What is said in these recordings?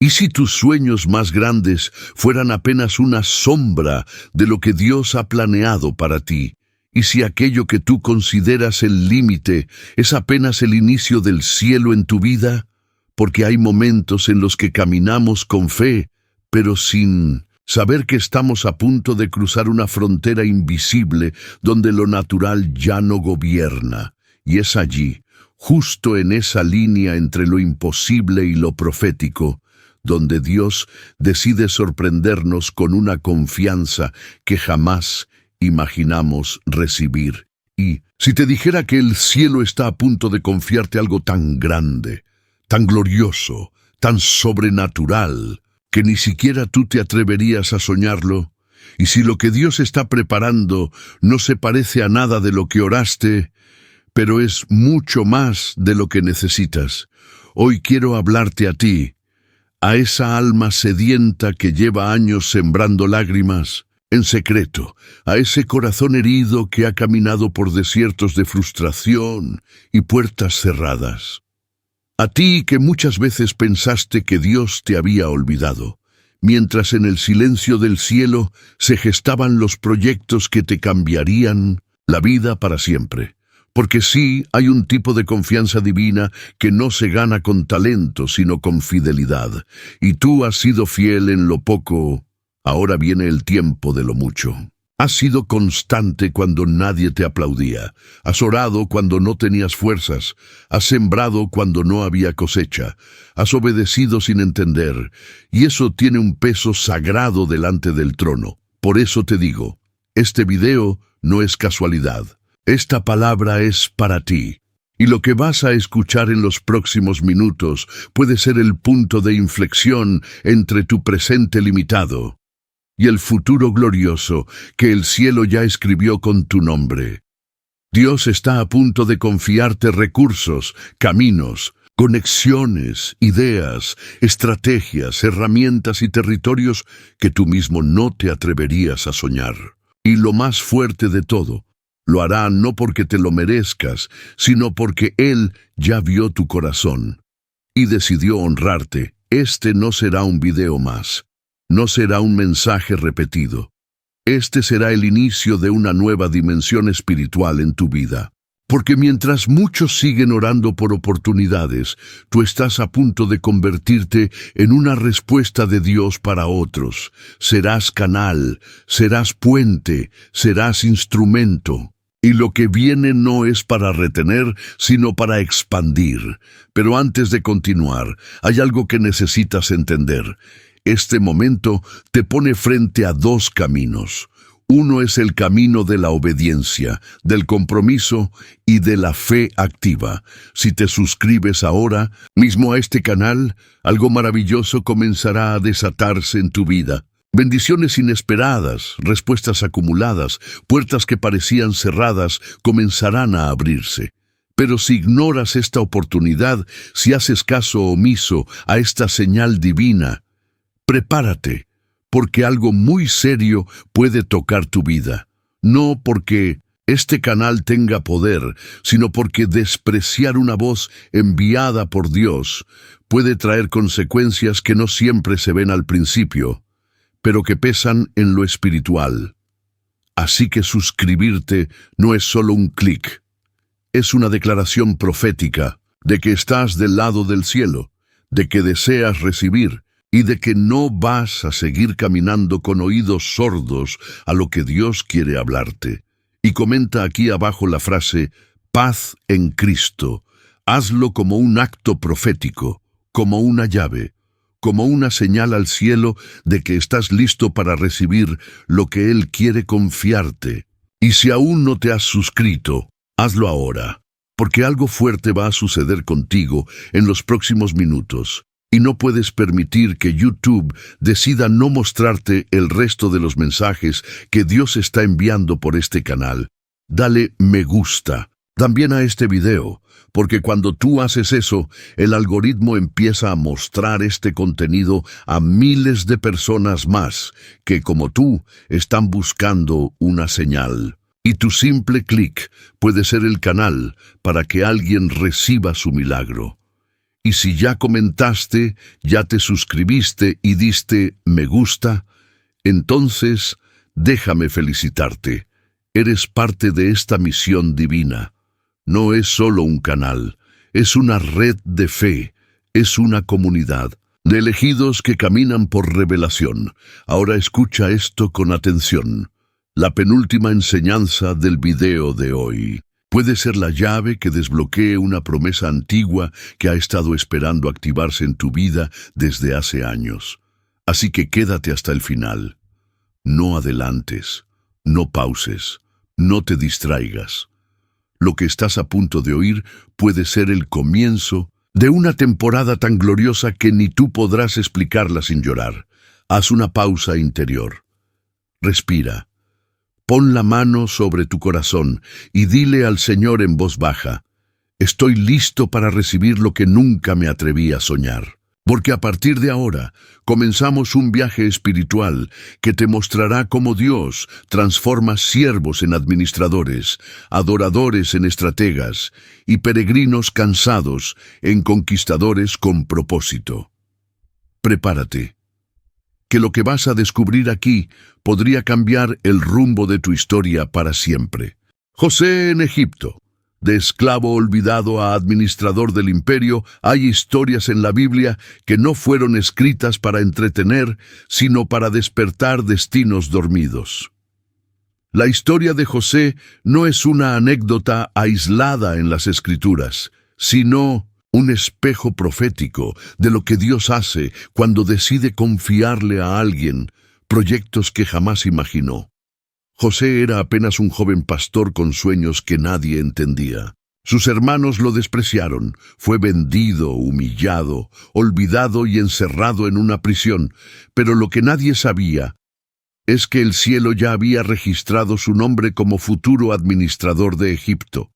¿Y si tus sueños más grandes fueran apenas una sombra de lo que Dios ha planeado para ti? ¿Y si aquello que tú consideras el límite es apenas el inicio del cielo en tu vida? Porque hay momentos en los que caminamos con fe, pero sin saber que estamos a punto de cruzar una frontera invisible donde lo natural ya no gobierna. Y es allí, justo en esa línea entre lo imposible y lo profético, donde Dios decide sorprendernos con una confianza que jamás imaginamos recibir. Y si te dijera que el cielo está a punto de confiarte algo tan grande, tan glorioso, tan sobrenatural, que ni siquiera tú te atreverías a soñarlo, y si lo que Dios está preparando no se parece a nada de lo que oraste, pero es mucho más de lo que necesitas, hoy quiero hablarte a ti, a esa alma sedienta que lleva años sembrando lágrimas, en secreto, a ese corazón herido que ha caminado por desiertos de frustración y puertas cerradas. A ti que muchas veces pensaste que Dios te había olvidado, mientras en el silencio del cielo se gestaban los proyectos que te cambiarían la vida para siempre. Porque sí, hay un tipo de confianza divina que no se gana con talento, sino con fidelidad. Y tú has sido fiel en lo poco, ahora viene el tiempo de lo mucho. Has sido constante cuando nadie te aplaudía. Has orado cuando no tenías fuerzas. Has sembrado cuando no había cosecha. Has obedecido sin entender. Y eso tiene un peso sagrado delante del trono. Por eso te digo, este video no es casualidad. Esta palabra es para ti. Y lo que vas a escuchar en los próximos minutos puede ser el punto de inflexión entre tu presente limitado y el futuro glorioso que el cielo ya escribió con tu nombre. Dios está a punto de confiarte recursos, caminos, conexiones, ideas, estrategias, herramientas y territorios que tú mismo no te atreverías a soñar. Y lo más fuerte de todo, lo hará no porque te lo merezcas, sino porque Él ya vio tu corazón y decidió honrarte. Este no será un video más. No será un mensaje repetido. Este será el inicio de una nueva dimensión espiritual en tu vida. Porque mientras muchos siguen orando por oportunidades, tú estás a punto de convertirte en una respuesta de Dios para otros. Serás canal, serás puente, serás instrumento. Y lo que viene no es para retener, sino para expandir. Pero antes de continuar, hay algo que necesitas entender. Este momento te pone frente a dos caminos. Uno es el camino de la obediencia, del compromiso y de la fe activa. Si te suscribes ahora mismo a este canal, algo maravilloso comenzará a desatarse en tu vida. Bendiciones inesperadas, respuestas acumuladas, puertas que parecían cerradas comenzarán a abrirse. Pero si ignoras esta oportunidad, si haces caso omiso a esta señal divina, prepárate, porque algo muy serio puede tocar tu vida. No porque este canal tenga poder, sino porque despreciar una voz enviada por Dios puede traer consecuencias que no siempre se ven al principio, pero que pesan en lo espiritual. Así que suscribirte no es solo un clic, es una declaración profética de que estás del lado del cielo, de que deseas recibir y de que no vas a seguir caminando con oídos sordos a lo que Dios quiere hablarte. Y comenta aquí abajo la frase, paz en Cristo. Hazlo como un acto profético, como una llave, como una señal al cielo de que estás listo para recibir lo que Él quiere confiarte. Y si aún no te has suscrito, hazlo ahora, porque algo fuerte va a suceder contigo en los próximos minutos. Y no puedes permitir que YouTube decida no mostrarte el resto de los mensajes que Dios está enviando por este canal. Dale me gusta también a este video, porque cuando tú haces eso, el algoritmo empieza a mostrar este contenido a miles de personas más que, como tú, están buscando una señal. Y tu simple clic puede ser el canal para que alguien reciba su milagro. Y si ya comentaste, ya te suscribiste y diste me gusta, entonces déjame felicitarte. Eres parte de esta misión divina. No es solo un canal, es una red de fe, es una comunidad de elegidos que caminan por revelación. Ahora escucha esto con atención. La penúltima enseñanza del video de hoy puede ser la llave que desbloquee una promesa antigua que ha estado esperando activarse en tu vida desde hace años. Así que quédate hasta el final. No adelantes, no pauses, no te distraigas. Lo que estás a punto de oír puede ser el comienzo de una temporada tan gloriosa que ni tú podrás explicarla sin llorar. Haz una pausa interior. Respira. Pon la mano sobre tu corazón y dile al Señor en voz baja: estoy listo para recibir lo que nunca me atreví a soñar. Porque a partir de ahora comenzamos un viaje espiritual que te mostrará cómo Dios transforma siervos en administradores, adoradores en estrategas y peregrinos cansados en conquistadores con propósito. Prepárate, que lo que vas a descubrir aquí podría cambiar el rumbo de tu historia para siempre. José en Egipto. De esclavo olvidado a administrador del imperio, hay historias en la Biblia que no fueron escritas para entretener, sino para despertar destinos dormidos. La historia de José no es una anécdota aislada en las Escrituras, sino un espejo profético de lo que Dios hace cuando decide confiarle a alguien proyectos que jamás imaginó. José era apenas un joven pastor con sueños que nadie entendía. Sus hermanos lo despreciaron, fue vendido, humillado, olvidado y encerrado en una prisión, pero lo que nadie sabía es que el cielo ya había registrado su nombre como futuro administrador de Egipto.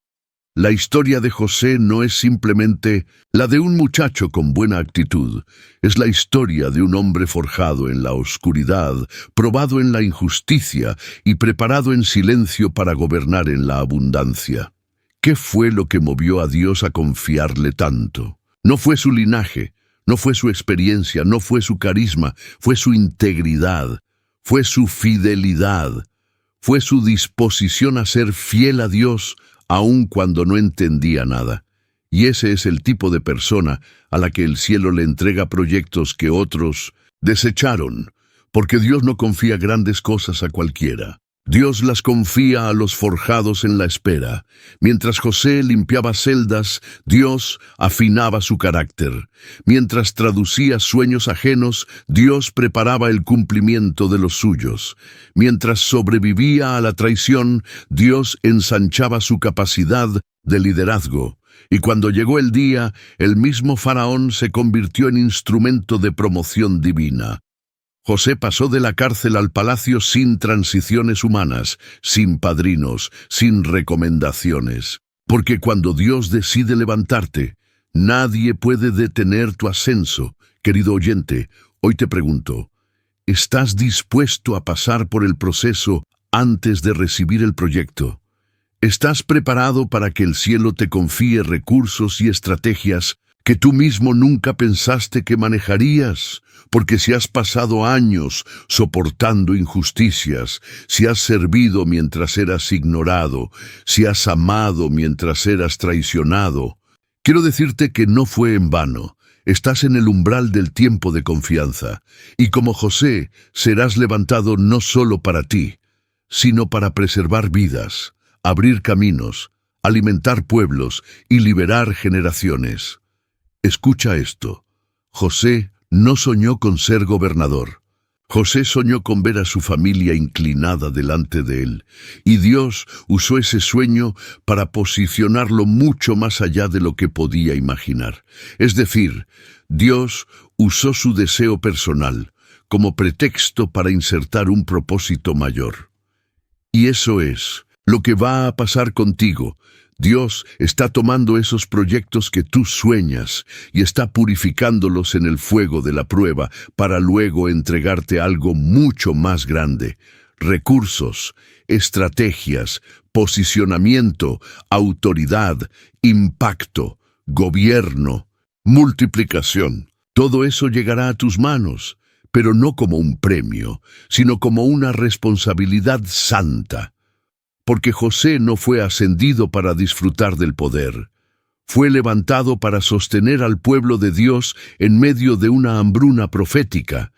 La historia de José no es simplemente la de un muchacho con buena actitud, es la historia de un hombre forjado en la oscuridad, probado en la injusticia y preparado en silencio para gobernar en la abundancia. ¿Qué fue lo que movió a Dios a confiarle tanto? No fue su linaje, no fue su experiencia, no fue su carisma, fue su integridad, fue su fidelidad, fue su disposición a ser fiel a Dios, aun cuando no entendía nada. Y ese es el tipo de persona a la que el cielo le entrega proyectos que otros desecharon, porque Dios no confía grandes cosas a cualquiera. Dios las confía a los forjados en la espera. Mientras José limpiaba celdas, Dios afinaba su carácter. Mientras traducía sueños ajenos, Dios preparaba el cumplimiento de los suyos. Mientras sobrevivía a la traición, Dios ensanchaba su capacidad de liderazgo. Y cuando llegó el día, el mismo faraón se convirtió en instrumento de promoción divina. José pasó de la cárcel al palacio sin transiciones humanas, sin padrinos, sin recomendaciones. Porque cuando Dios decide levantarte, nadie puede detener tu ascenso. Querido oyente, hoy te pregunto, ¿estás dispuesto a pasar por el proceso antes de recibir el proyecto? ¿Estás preparado para que el cielo te confíe recursos y estrategias que tú mismo nunca pensaste que manejarías? Porque si has pasado años soportando injusticias, si has servido mientras eras ignorado, si has amado mientras eras traicionado, quiero decirte que no fue en vano. Estás en el umbral del tiempo de confianza, y como José serás levantado no solo para ti, sino para preservar vidas, abrir caminos, alimentar pueblos y liberar generaciones. Escucha esto. José no soñó con ser gobernador. José soñó con ver a su familia inclinada delante de él, y Dios usó ese sueño para posicionarlo mucho más allá de lo que podía imaginar. Es decir, Dios usó su deseo personal como pretexto para insertar un propósito mayor. Y eso es lo que va a pasar contigo. Dios está tomando esos proyectos que tú sueñas y está purificándolos en el fuego de la prueba para luego entregarte algo mucho más grande. Recursos, estrategias, posicionamiento, autoridad, impacto, gobierno, multiplicación. Todo eso llegará a tus manos, pero no como un premio, sino como una responsabilidad santa. Porque José no fue ascendido para disfrutar del poder. Fue levantado para sostener al pueblo de Dios en medio de una hambruna profética.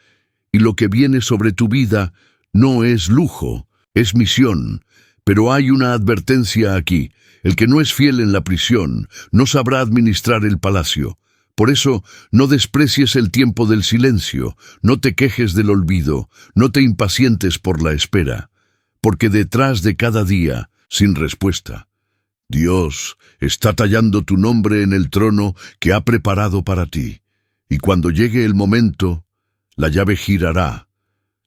Y lo que viene sobre tu vida no es lujo, es misión. Pero hay una advertencia aquí. El que no es fiel en la prisión no sabrá administrar el palacio. Por eso, no desprecies el tiempo del silencio, no te quejes del olvido, no te impacientes por la espera, porque detrás de cada día, sin respuesta, Dios está tallando tu nombre en el trono que ha preparado para ti. Y cuando llegue el momento, la llave girará,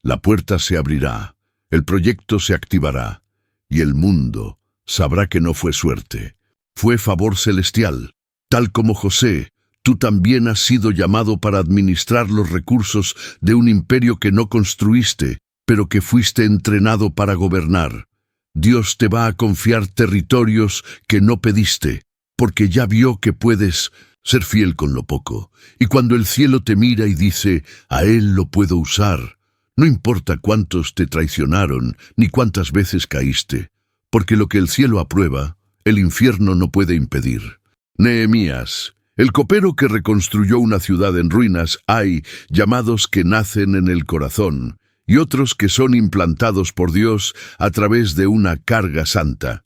la puerta se abrirá, el proyecto se activará, y el mundo sabrá que no fue suerte, fue favor celestial. Tal como José, tú también has sido llamado para administrar los recursos de un imperio que no construiste, pero que fuiste entrenado para gobernar. Dios te va a confiar territorios que no pediste, porque ya vio que puedes ser fiel con lo poco. Y cuando el cielo te mira y dice, a él lo puedo usar, no importa cuántos te traicionaron, ni cuántas veces caíste, porque lo que el cielo aprueba, el infierno no puede impedir. Nehemías, el copero que reconstruyó una ciudad en ruinas. Hay llamados que nacen en el corazón y otros que son implantados por Dios a través de una carga santa.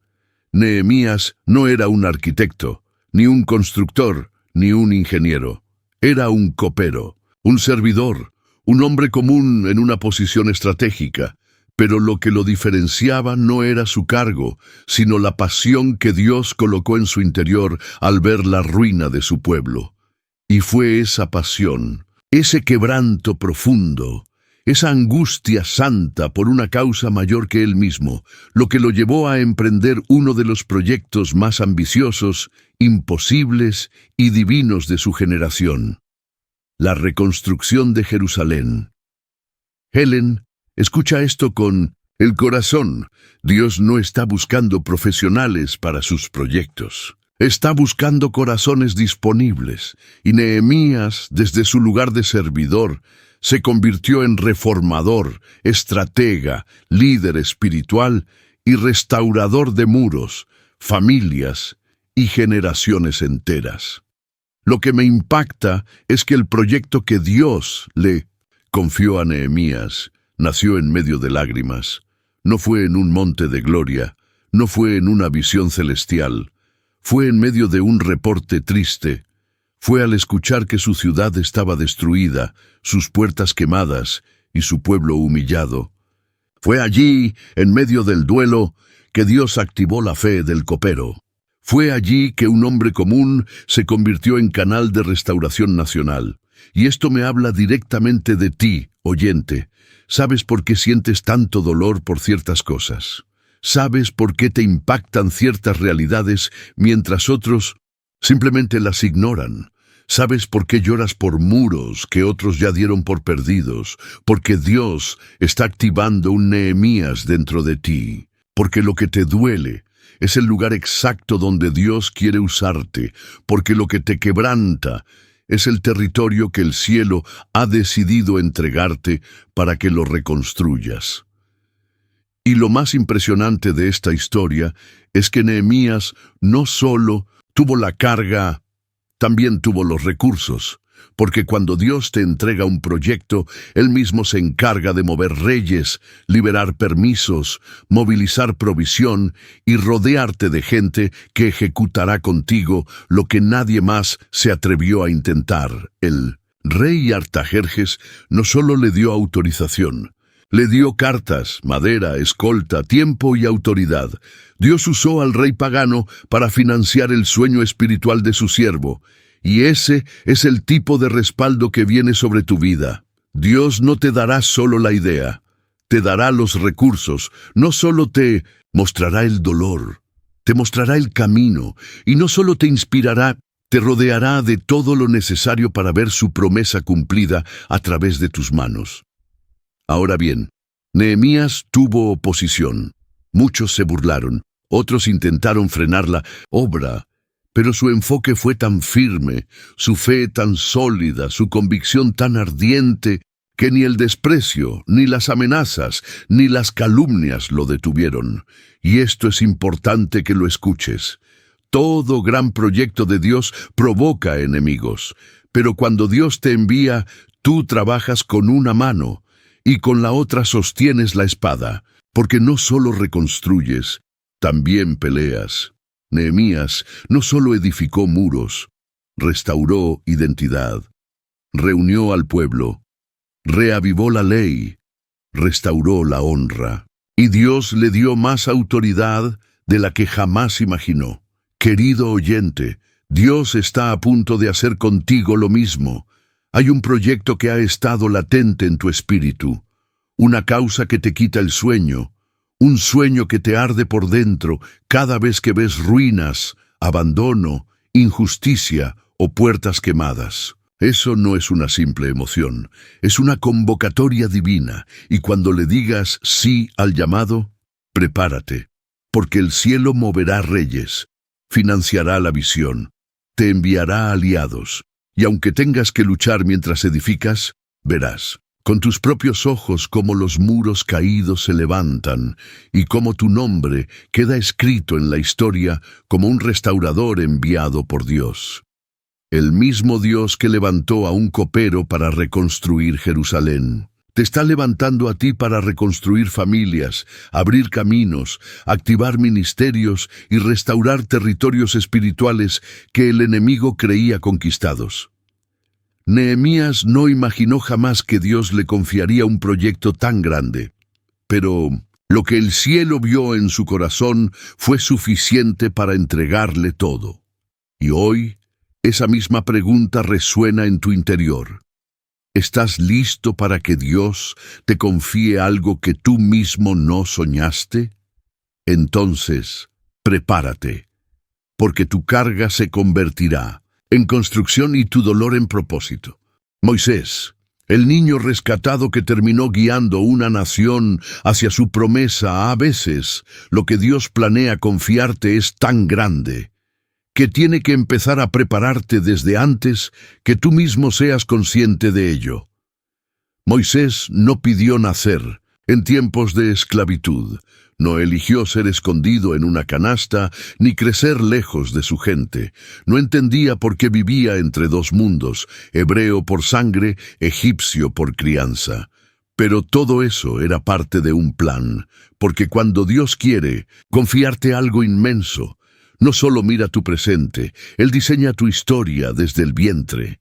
Nehemías no era un arquitecto, ni un constructor, ni un ingeniero. Era un copero, un servidor, un hombre común en una posición estratégica. Pero lo que lo diferenciaba no era su cargo, sino la pasión que Dios colocó en su interior al ver la ruina de su pueblo. Y fue esa pasión, ese quebranto profundo, esa angustia santa por una causa mayor que él mismo, lo que lo llevó a emprender uno de los proyectos más ambiciosos, imposibles y divinos de su generación: la reconstrucción de Jerusalén. Helen, escucha esto con el corazón. Dios no está buscando profesionales para sus proyectos. Está buscando corazones disponibles. Y Nehemías, desde su lugar de servidor, se convirtió en reformador, estratega, líder espiritual y restaurador de muros, familias y generaciones enteras. Lo que me impacta es que el proyecto que Dios le confió a Nehemías nació en medio de lágrimas. No fue en un monte de gloria, no fue en una visión celestial, fue en medio de un reporte triste. Fue al escuchar que su ciudad estaba destruida, sus puertas quemadas y su pueblo humillado. Fue allí, en medio del duelo, que Dios activó la fe del copero. Fue allí que un hombre común se convirtió en canal de restauración nacional. Y esto me habla directamente de ti, oyente. ¿Sabes por qué sientes tanto dolor por ciertas cosas? ¿Sabes por qué te impactan ciertas realidades mientras otros simplemente las ignoran? ¿Sabes por qué lloras por muros que otros ya dieron por perdidos? Porque Dios está activando un Nehemías dentro de ti. Porque lo que te duele es el lugar exacto donde Dios quiere usarte. Porque lo que te quebranta es el territorio que el cielo ha decidido entregarte para que lo reconstruyas. Y lo más impresionante de esta historia es que Nehemías no solo tuvo la carga, también tuvo los recursos, porque cuando Dios te entrega un proyecto, Él mismo se encarga de mover reyes, liberar permisos, movilizar provisión y rodearte de gente que ejecutará contigo lo que nadie más se atrevió a intentar. El rey Artajerjes no solo le dio autorización, le dio cartas, madera, escolta, tiempo y autoridad. Dios usó al rey pagano para financiar el sueño espiritual de su siervo. Y ese es el tipo de respaldo que viene sobre tu vida. Dios no te dará solo la idea, te dará los recursos. No solo te mostrará el dolor, te mostrará el camino. Y no solo te inspirará, te rodeará de todo lo necesario para ver su promesa cumplida a través de tus manos. Ahora bien, Nehemías tuvo oposición. Muchos se burlaron, otros intentaron frenar la obra, Pero su enfoque fue tan firme, su fe tan sólida, su convicción tan ardiente, que ni el desprecio, ni las amenazas, ni las calumnias lo detuvieron. Y esto es importante que lo escuches. Todo gran proyecto de Dios provoca enemigos, pero cuando Dios te envía, tú trabajas con una mano y con la otra sostienes la espada, porque no solo reconstruyes, también peleas. Nehemías no solo edificó muros, restauró identidad, reunió al pueblo, reavivó la ley, restauró la honra, y Dios le dio más autoridad de la que jamás imaginó. Querido oyente, Dios está a punto de hacer contigo lo mismo. Hay un proyecto que ha estado latente en tu espíritu, una causa que te quita el sueño, un sueño que te arde por dentro cada vez que ves ruinas, abandono, injusticia o puertas quemadas. Eso no es una simple emoción, es una convocatoria divina, y cuando le digas sí al llamado, prepárate, porque el cielo moverá reyes, financiará la visión, te enviará aliados, y aunque tengas que luchar mientras edificas, verás con tus propios ojos cómo los muros caídos se levantan y cómo tu nombre queda escrito en la historia como un restaurador enviado por Dios. El mismo Dios que levantó a un copero para reconstruir Jerusalén, te está levantando a ti para reconstruir familias, abrir caminos, activar ministerios y restaurar territorios espirituales que el enemigo creía conquistados. Nehemías no imaginó jamás que Dios le confiaría un proyecto tan grande, pero lo que el cielo vio en su corazón fue suficiente para entregarle todo. Y hoy, esa misma pregunta resuena en tu interior. ¿Estás listo para que Dios te confíe algo que tú mismo no soñaste? Entonces, prepárate, porque tu carga se convertirá en construcción y tu dolor en propósito. Moisés, el niño rescatado que terminó guiando una nación hacia su promesa, a veces lo que Dios planea confiarte es tan grande que tiene que empezar a prepararte desde antes que tú mismo seas consciente de ello. Moisés no pidió nacer en tiempos de esclavitud, no eligió ser escondido en una canasta, ni crecer lejos de su gente. No entendía por qué vivía entre dos mundos, hebreo por sangre, egipcio por crianza. Pero todo eso era parte de un plan, porque cuando Dios quiere confiarte algo inmenso, no solo mira tu presente, Él diseña tu historia desde el vientre.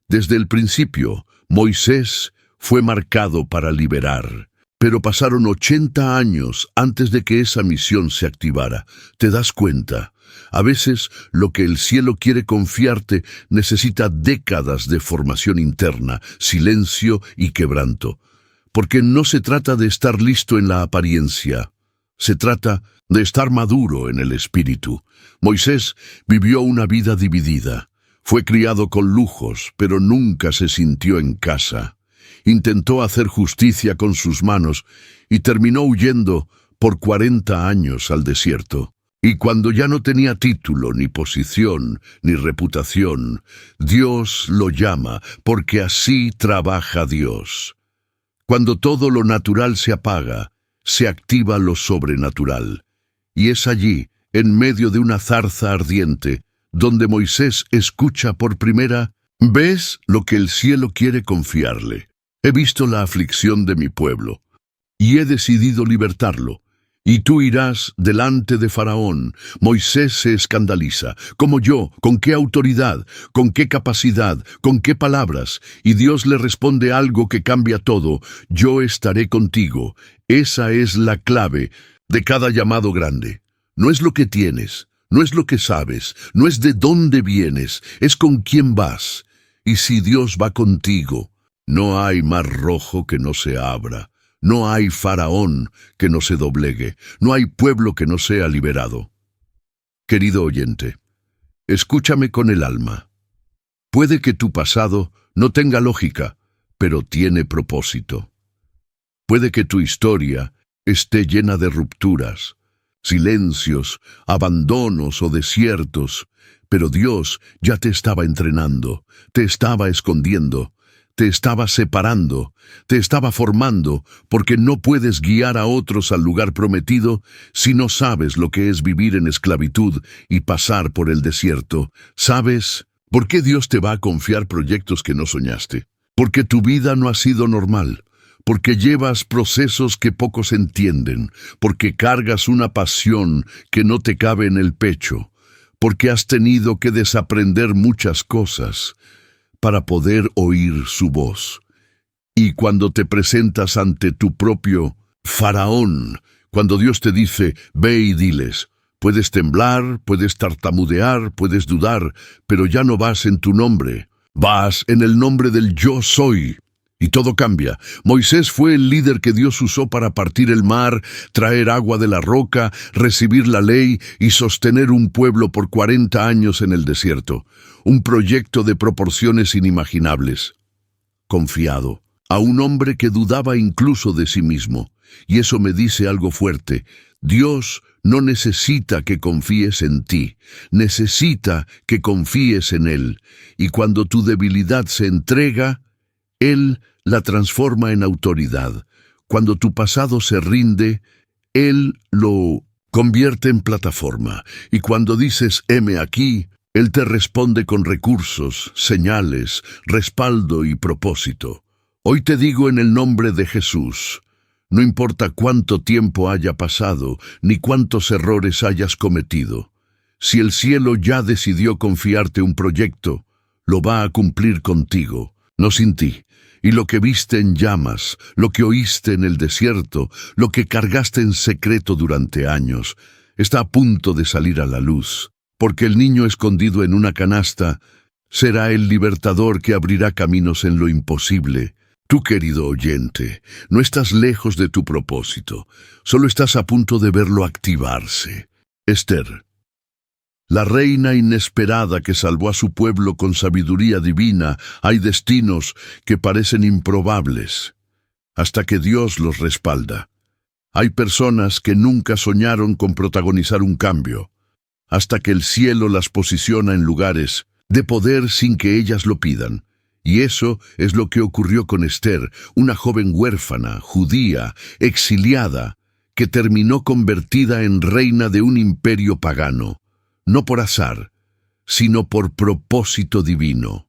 Desde el principio, Moisés fue marcado para liberar. Pero pasaron 80 años antes de que esa misión se activara. ¿Te das cuenta? A veces lo que el cielo quiere confiarte necesita décadas de formación interna, silencio y quebranto. Porque no se trata de estar listo en la apariencia. Se trata de estar maduro en el espíritu. Moisés vivió una vida dividida. Fue criado con lujos, pero nunca se sintió en casa. Intentó hacer justicia con sus manos y terminó huyendo por 40 años al desierto. Y cuando ya no tenía título, ni posición, ni reputación, Dios lo llama, porque así trabaja Dios. Cuando todo lo natural se apaga, se activa lo sobrenatural. Y es allí, en medio de una zarza ardiente, donde Moisés escucha por primera vez lo que el cielo quiere confiarle. He visto la aflicción de mi pueblo, y he decidido libertarlo. Y tú irás delante de Faraón. Moisés se escandaliza. ¿Cómo yo? ¿Con qué autoridad? ¿Con qué capacidad? ¿Con qué palabras? Y Dios le responde algo que cambia todo. Yo estaré contigo. Esa es la clave de cada llamado grande. No es lo que tienes, no es lo que sabes, no es de dónde vienes, es con quién vas. Y si Dios va contigo, no hay mar rojo que no se abra, no hay faraón que no se doblegue, no hay pueblo que no sea liberado. Querido oyente, escúchame con el alma. Puede que tu pasado no tenga lógica, pero tiene propósito. Puede que tu historia esté llena de rupturas, silencios, abandonos o desiertos, pero Dios ya te estaba entrenando, te estaba escondiendo, te estaba separando, te estaba formando, porque no puedes guiar a otros al lugar prometido si no sabes lo que es vivir en esclavitud y pasar por el desierto. ¿Sabes por qué Dios te va a confiar proyectos que no soñaste? Porque tu vida no ha sido normal, porque llevas procesos que pocos entienden, porque cargas una pasión que no te cabe en el pecho, porque has tenido que desaprender muchas cosas para poder oír su voz. Y cuando te presentas ante tu propio faraón, cuando Dios te dice, ve y diles, puedes temblar, puedes tartamudear, puedes dudar, pero ya no vas en tu nombre, vas en el nombre del yo soy. Y todo cambia. Moisés fue el líder que Dios usó para partir el mar, traer agua de la roca, recibir la ley y sostener un pueblo por 40 años en el desierto. Un proyecto de proporciones inimaginables. Confiado a un hombre que dudaba incluso de sí mismo. Y eso me dice algo fuerte. Dios no necesita que confíes en ti, necesita que confíes en Él. Y cuando tu debilidad se entrega, Él la transforma en autoridad. Cuando tu pasado se rinde, Él lo convierte en plataforma. Y cuando dices, heme aquí, Él te responde con recursos, señales, respaldo y propósito. Hoy te digo en el nombre de Jesús, no importa cuánto tiempo haya pasado, ni cuántos errores hayas cometido. Si el cielo ya decidió confiarte un proyecto, lo va a cumplir contigo, no sin ti. Y lo que viste en llamas, lo que oíste en el desierto, lo que cargaste en secreto durante años, está a punto de salir a la luz, porque el niño escondido en una canasta será el libertador que abrirá caminos en lo imposible. Tú, querido oyente, no estás lejos de tu propósito, solo estás a punto de verlo activarse. Esther, la reina inesperada que salvó a su pueblo con sabiduría divina, hay destinos que parecen improbables, hasta que Dios los respalda. Hay personas que nunca soñaron con protagonizar un cambio, hasta que el cielo las posiciona en lugares de poder sin que ellas lo pidan. Y eso es lo que ocurrió con Esther, una joven huérfana, judía, exiliada, que terminó convertida en reina de un imperio pagano. No por azar, sino por propósito divino.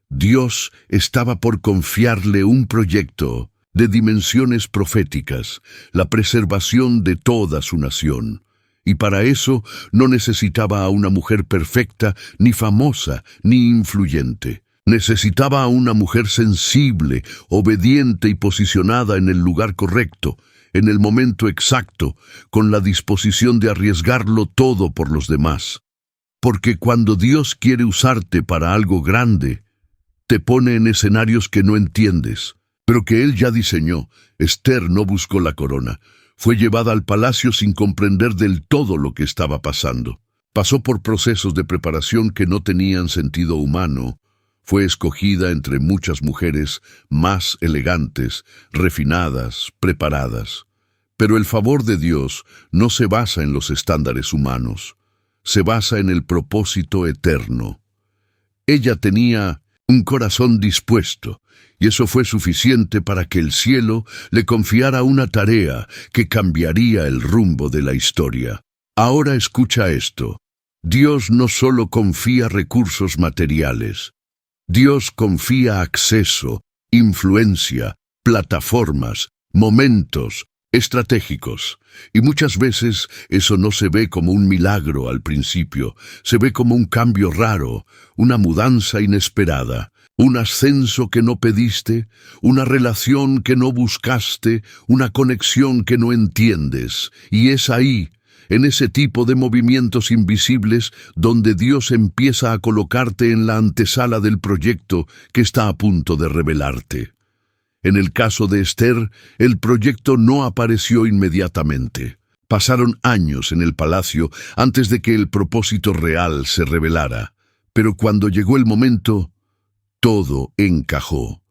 Dios estaba por confiarle un proyecto de dimensiones proféticas, la preservación de toda su nación. Y para eso no necesitaba a una mujer perfecta, ni famosa, ni influyente. Necesitaba a una mujer sensible, obediente y posicionada en el lugar correcto, en el momento exacto, con la disposición de arriesgarlo todo por los demás. Porque cuando Dios quiere usarte para algo grande, te pone en escenarios que no entiendes, pero que Él ya diseñó. Esther no buscó la corona. Fue llevada al palacio sin comprender del todo lo que estaba pasando. Pasó por procesos de preparación que no tenían sentido humano. Fue escogida entre muchas mujeres más elegantes, refinadas, preparadas. Pero el favor de Dios no se basa en los estándares humanos, se basa en el propósito eterno. Ella tenía un corazón dispuesto, y eso fue suficiente para que el cielo le confiara una tarea que cambiaría el rumbo de la historia. Ahora escucha esto. Dios no solo confía recursos materiales, Dios confía acceso, influencia, plataformas, momentos estratégicos. Y muchas veces eso no se ve como un milagro al principio, se ve como un cambio raro, una mudanza inesperada, un ascenso que no pediste, una relación que no buscaste, una conexión que no entiendes. Y es ahí, en ese tipo de movimientos invisibles, donde Dios empieza a colocarte en la antesala del proyecto que está a punto de revelarte. En el caso de Esther, el proyecto no apareció inmediatamente. Pasaron años en el palacio antes de que el propósito real se revelara. Pero cuando llegó el momento, todo encajó.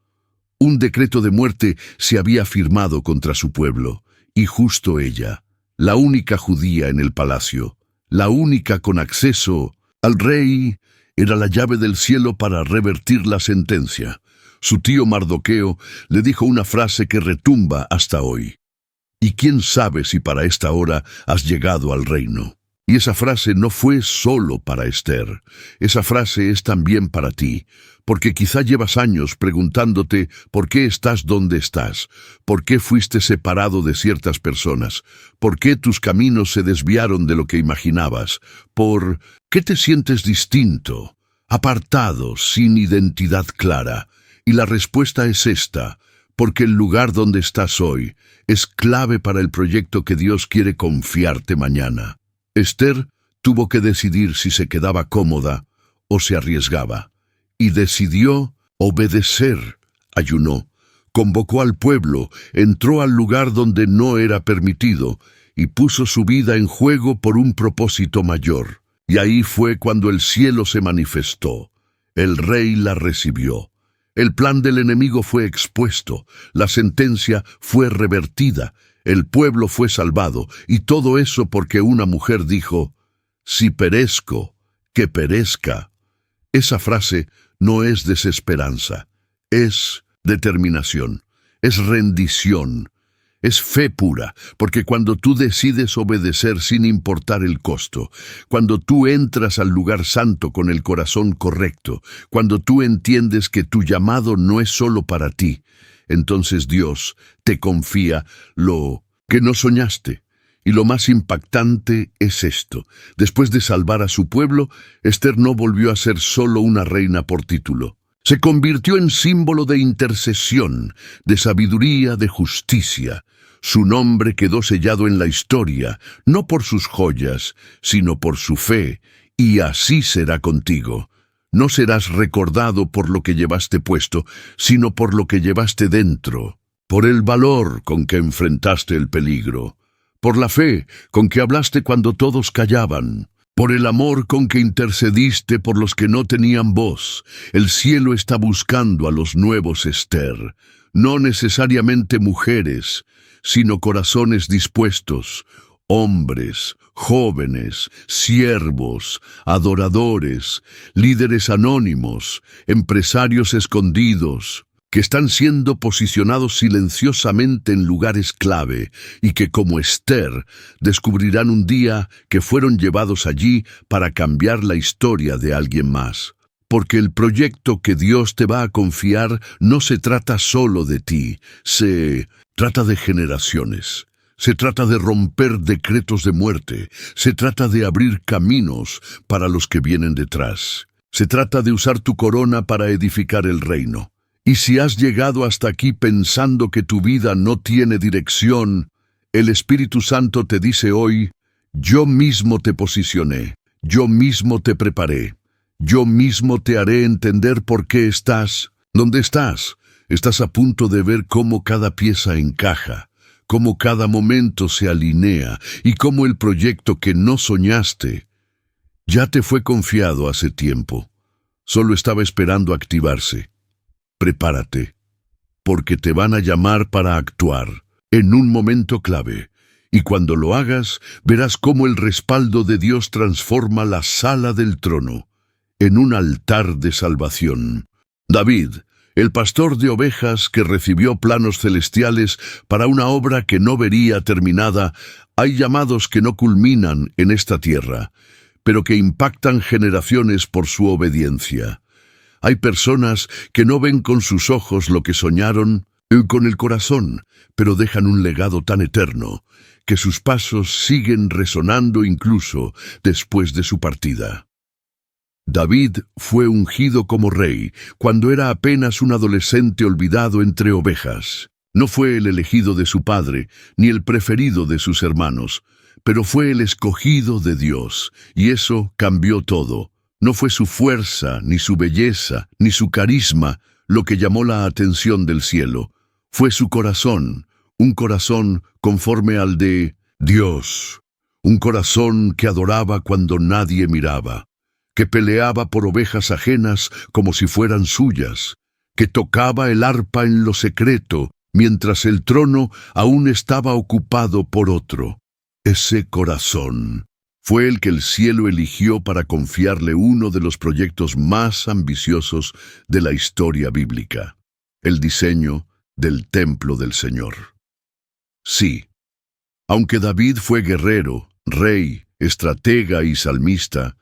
Un decreto de muerte se había firmado contra su pueblo, y justo ella, la única judía en el palacio, la única con acceso al rey. Era la llave del cielo para revertir la sentencia. Su tío Mardoqueo le dijo una frase que retumba hasta hoy. ¿Y quién sabe si para esta hora has llegado al reino? Y esa frase no fue solo para Esther. Esa frase es también para ti, porque quizá llevas años preguntándote por qué estás donde estás, por qué fuiste separado de ciertas personas, por qué tus caminos se desviaron de lo que imaginabas, por qué te sientes distinto, apartado, sin identidad clara. Y la respuesta es esta: porque el lugar donde estás hoy es clave para el proyecto que Dios quiere confiarte mañana. Esther tuvo que decidir si se quedaba cómoda o se arriesgaba, y decidió obedecer. Ayunó, convocó al pueblo, entró al lugar donde no era permitido, y puso su vida en juego por un propósito mayor. Y ahí fue cuando el cielo se manifestó. El rey la recibió. El plan del enemigo fue expuesto, la sentencia fue revertida, el pueblo fue salvado, y todo eso porque una mujer dijo: si perezco, que perezca. Esa frase no es desesperanza, es determinación, es rendición, es fe pura, porque cuando tú decides obedecer sin importar el costo, cuando tú entras al lugar santo con el corazón correcto, cuando tú entiendes que tu llamado no es solo para ti, entonces Dios te confía lo que no soñaste. Y lo más impactante es esto: después de salvar a su pueblo, Esther no volvió a ser solo una reina por título. Se convirtió en símbolo de intercesión, de sabiduría, de justicia. Su nombre quedó sellado en la historia, no por sus joyas, sino por su fe, y así será contigo. No serás recordado por lo que llevaste puesto, sino por lo que llevaste dentro, por el valor con que enfrentaste el peligro, por la fe con que hablaste cuando todos callaban, por el amor con que intercediste por los que no tenían voz. El cielo está buscando a los nuevos Esther, no necesariamente mujeres, sino corazones dispuestos, hombres, jóvenes, siervos, adoradores, líderes anónimos, empresarios escondidos, que están siendo posicionados silenciosamente en lugares clave y que, como Esther, descubrirán un día que fueron llevados allí para cambiar la historia de alguien más. Porque el proyecto que Dios te va a confiar no se trata solo de ti, se trata de generaciones. Se trata de romper decretos de muerte, se trata de abrir caminos para los que vienen detrás. Se trata de usar tu corona para edificar el reino. Y si has llegado hasta aquí pensando que tu vida no tiene dirección, el Espíritu Santo te dice hoy: yo mismo te posicioné, yo mismo te preparé, yo mismo te haré entender por qué estás donde estás. Estás a punto de ver cómo cada pieza encaja, cómo cada momento se alinea y cómo el proyecto que no soñaste ya te fue confiado hace tiempo. Solo estaba esperando activarse. Prepárate, porque te van a llamar para actuar en un momento clave, y cuando lo hagas, verás cómo el respaldo de Dios transforma la sala del trono en un altar de salvación. David, el pastor de ovejas que recibió planos celestiales para una obra que no vería terminada. Hay llamados que no culminan en esta tierra, pero que impactan generaciones por su obediencia. Hay personas que no ven con sus ojos lo que soñaron con el corazón, pero dejan un legado tan eterno que sus pasos siguen resonando incluso después de su partida. David fue ungido como rey cuando era apenas un adolescente olvidado entre ovejas. No fue el elegido de su padre, ni el preferido de sus hermanos, pero fue el escogido de Dios, y eso cambió todo. No fue su fuerza, ni su belleza, ni su carisma lo que llamó la atención del cielo. Fue su corazón, un corazón conforme al de Dios, un corazón que adoraba cuando nadie miraba, que peleaba por ovejas ajenas como si fueran suyas, que tocaba el arpa en lo secreto, mientras el trono aún estaba ocupado por otro. Ese corazón fue el que el cielo eligió para confiarle uno de los proyectos más ambiciosos de la historia bíblica, el diseño del templo del Señor. Sí, aunque David fue guerrero, rey, estratega y salmista,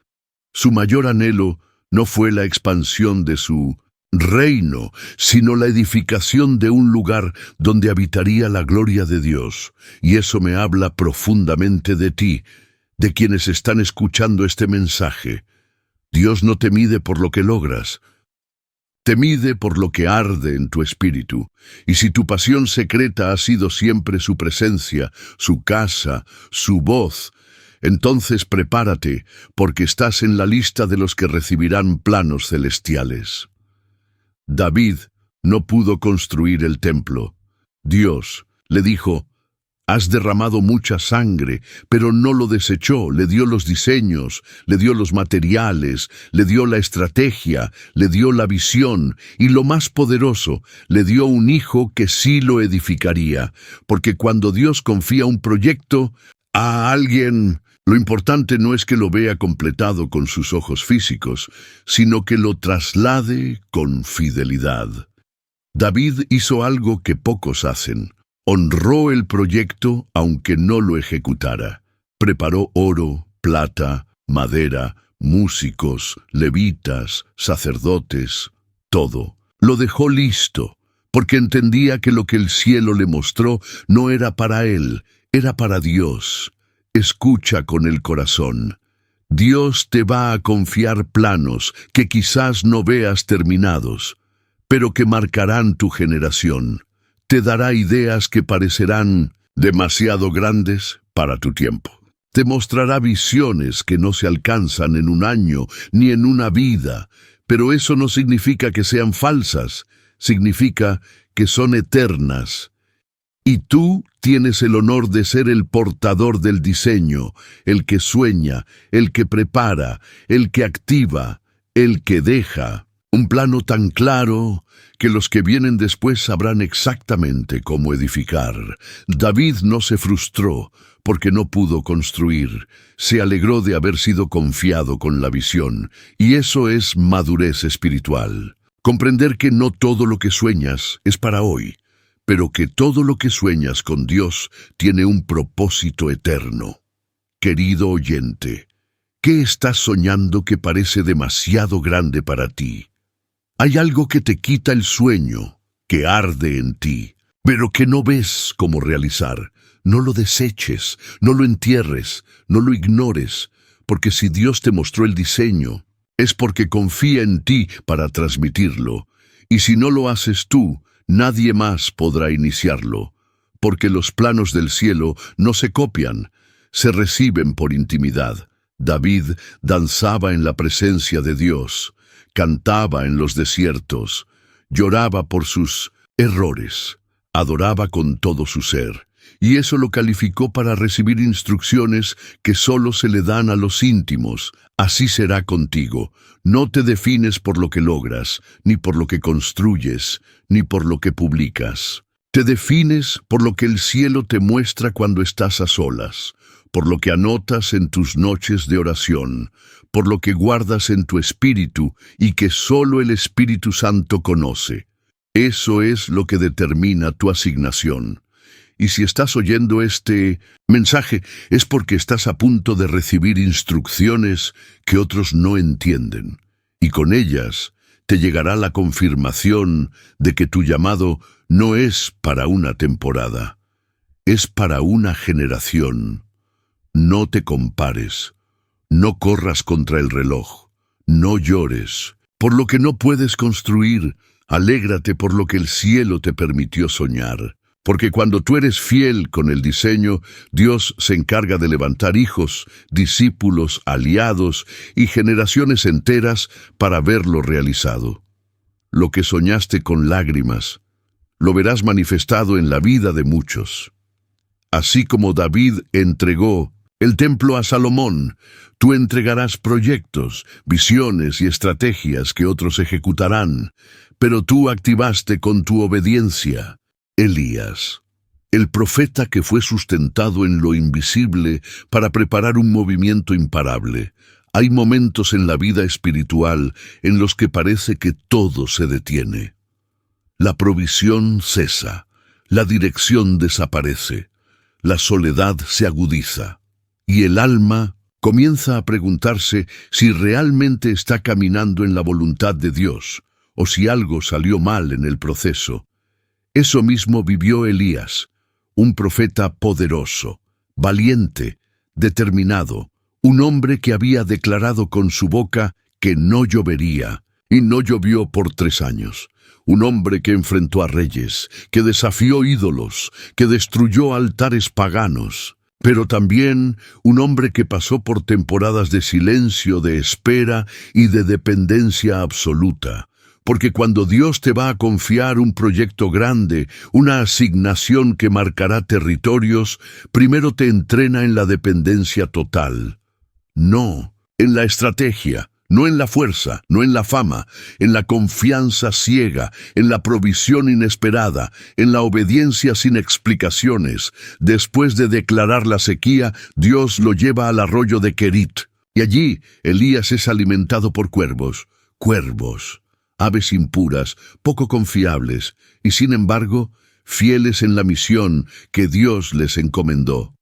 su mayor anhelo no fue la expansión de su reino, sino la edificación de un lugar donde habitaría la gloria de Dios. Y eso me habla profundamente de ti, de quienes están escuchando este mensaje. Dios no te mide por lo que logras, te mide por lo que arde en tu espíritu. Y si tu pasión secreta ha sido siempre su presencia, su casa, su voz, entonces prepárate, porque estás en la lista de los que recibirán planos celestiales. David no pudo construir el templo. Dios le dijo: has derramado mucha sangre, pero no lo desechó. Le dio los diseños, le dio los materiales, le dio la estrategia, le dio la visión y, lo más poderoso, le dio un hijo que sí lo edificaría. Porque cuando Dios confía un proyecto a alguien, lo importante no es que lo vea completado con sus ojos físicos, sino que lo traslade con fidelidad. David hizo algo que pocos hacen. Honró el proyecto aunque no lo ejecutara. Preparó oro, plata, madera, músicos, levitas, sacerdotes, todo. Lo dejó listo, porque entendía que lo que el cielo le mostró no era para él, era para Dios. Escucha con el corazón. Dios te va a confiar planos que quizás no veas terminados, pero que marcarán tu generación. Te dará ideas que parecerán demasiado grandes para tu tiempo. Te mostrará visiones que no se alcanzan en un año ni en una vida, pero eso no significa que sean falsas, significa que son eternas. Y tú tienes el honor de ser el portador del diseño, el que sueña, el que prepara, el que activa, el que deja. Un plano tan claro que los que vienen después sabrán exactamente cómo edificar. David no se frustró porque no pudo construir. Se alegró de haber sido confiado con la visión. Y eso es madurez espiritual. Comprender que no todo lo que sueñas es para hoy, pero que todo lo que sueñas con Dios tiene un propósito eterno. Querido oyente, ¿qué estás soñando que parece demasiado grande para ti? Hay algo que te quita el sueño, que arde en ti, pero que no ves cómo realizar. No lo deseches, no lo entierres, no lo ignores, porque si Dios te mostró el diseño, es porque confía en ti para transmitirlo. Y si no lo haces tú, nadie más podrá iniciarlo, porque los planos del cielo no se copian, se reciben por intimidad. David danzaba en la presencia de Dios, cantaba en los desiertos, lloraba por sus errores, adoraba con todo su ser, y eso lo calificó para recibir instrucciones que solo se le dan a los íntimos. Así será contigo. No te defines por lo que logras, ni por lo que construyes, ni por lo que publicas. Te defines por lo que el cielo te muestra cuando estás a solas, por lo que anotas en tus noches de oración, por lo que guardas en tu espíritu y que solo el Espíritu Santo conoce. Eso es lo que determina tu asignación. Y si estás oyendo este mensaje, es porque estás a punto de recibir instrucciones que otros no entienden. Y con ellas te llegará la confirmación de que tu llamado no es para una temporada, es para una generación. No te compares, no corras contra el reloj, no llores por lo que no puedes construir, alégrate por lo que el cielo te permitió soñar. Porque cuando tú eres fiel con el diseño, Dios se encarga de levantar hijos, discípulos, aliados y generaciones enteras para verlo realizado. Lo que soñaste con lágrimas, lo verás manifestado en la vida de muchos. Así como David entregó el templo a Salomón, tú entregarás proyectos, visiones y estrategias que otros ejecutarán, pero tú activaste con tu obediencia. Elías. el profeta que fue sustentado en lo invisible para preparar un movimiento imparable. Hay momentos en la vida espiritual en los que parece que todo se detiene. La provisión cesa, la dirección desaparece, la soledad se agudiza, y el alma comienza a preguntarse si realmente está caminando en la voluntad de Dios, o si algo salió mal en el proceso. Eso mismo vivió Elías, un profeta poderoso, valiente, determinado, un hombre que había declarado con su boca que no llovería, y no llovió por 3 años. Un hombre que enfrentó a reyes, que desafió ídolos, que destruyó altares paganos, pero también un hombre que pasó por temporadas de silencio, de espera y de dependencia absoluta. Porque cuando Dios te va a confiar un proyecto grande, una asignación que marcará territorios, primero te entrena en la dependencia total. No, en la estrategia, no en la fuerza, no en la fama, en la confianza ciega, en la provisión inesperada, en la obediencia sin explicaciones. Después de declarar la sequía, Dios lo lleva al arroyo de Querit, y allí Elías es alimentado por cuervos, aves impuras, poco confiables, y sin embargo, fieles en la misión que Dios les encomendó.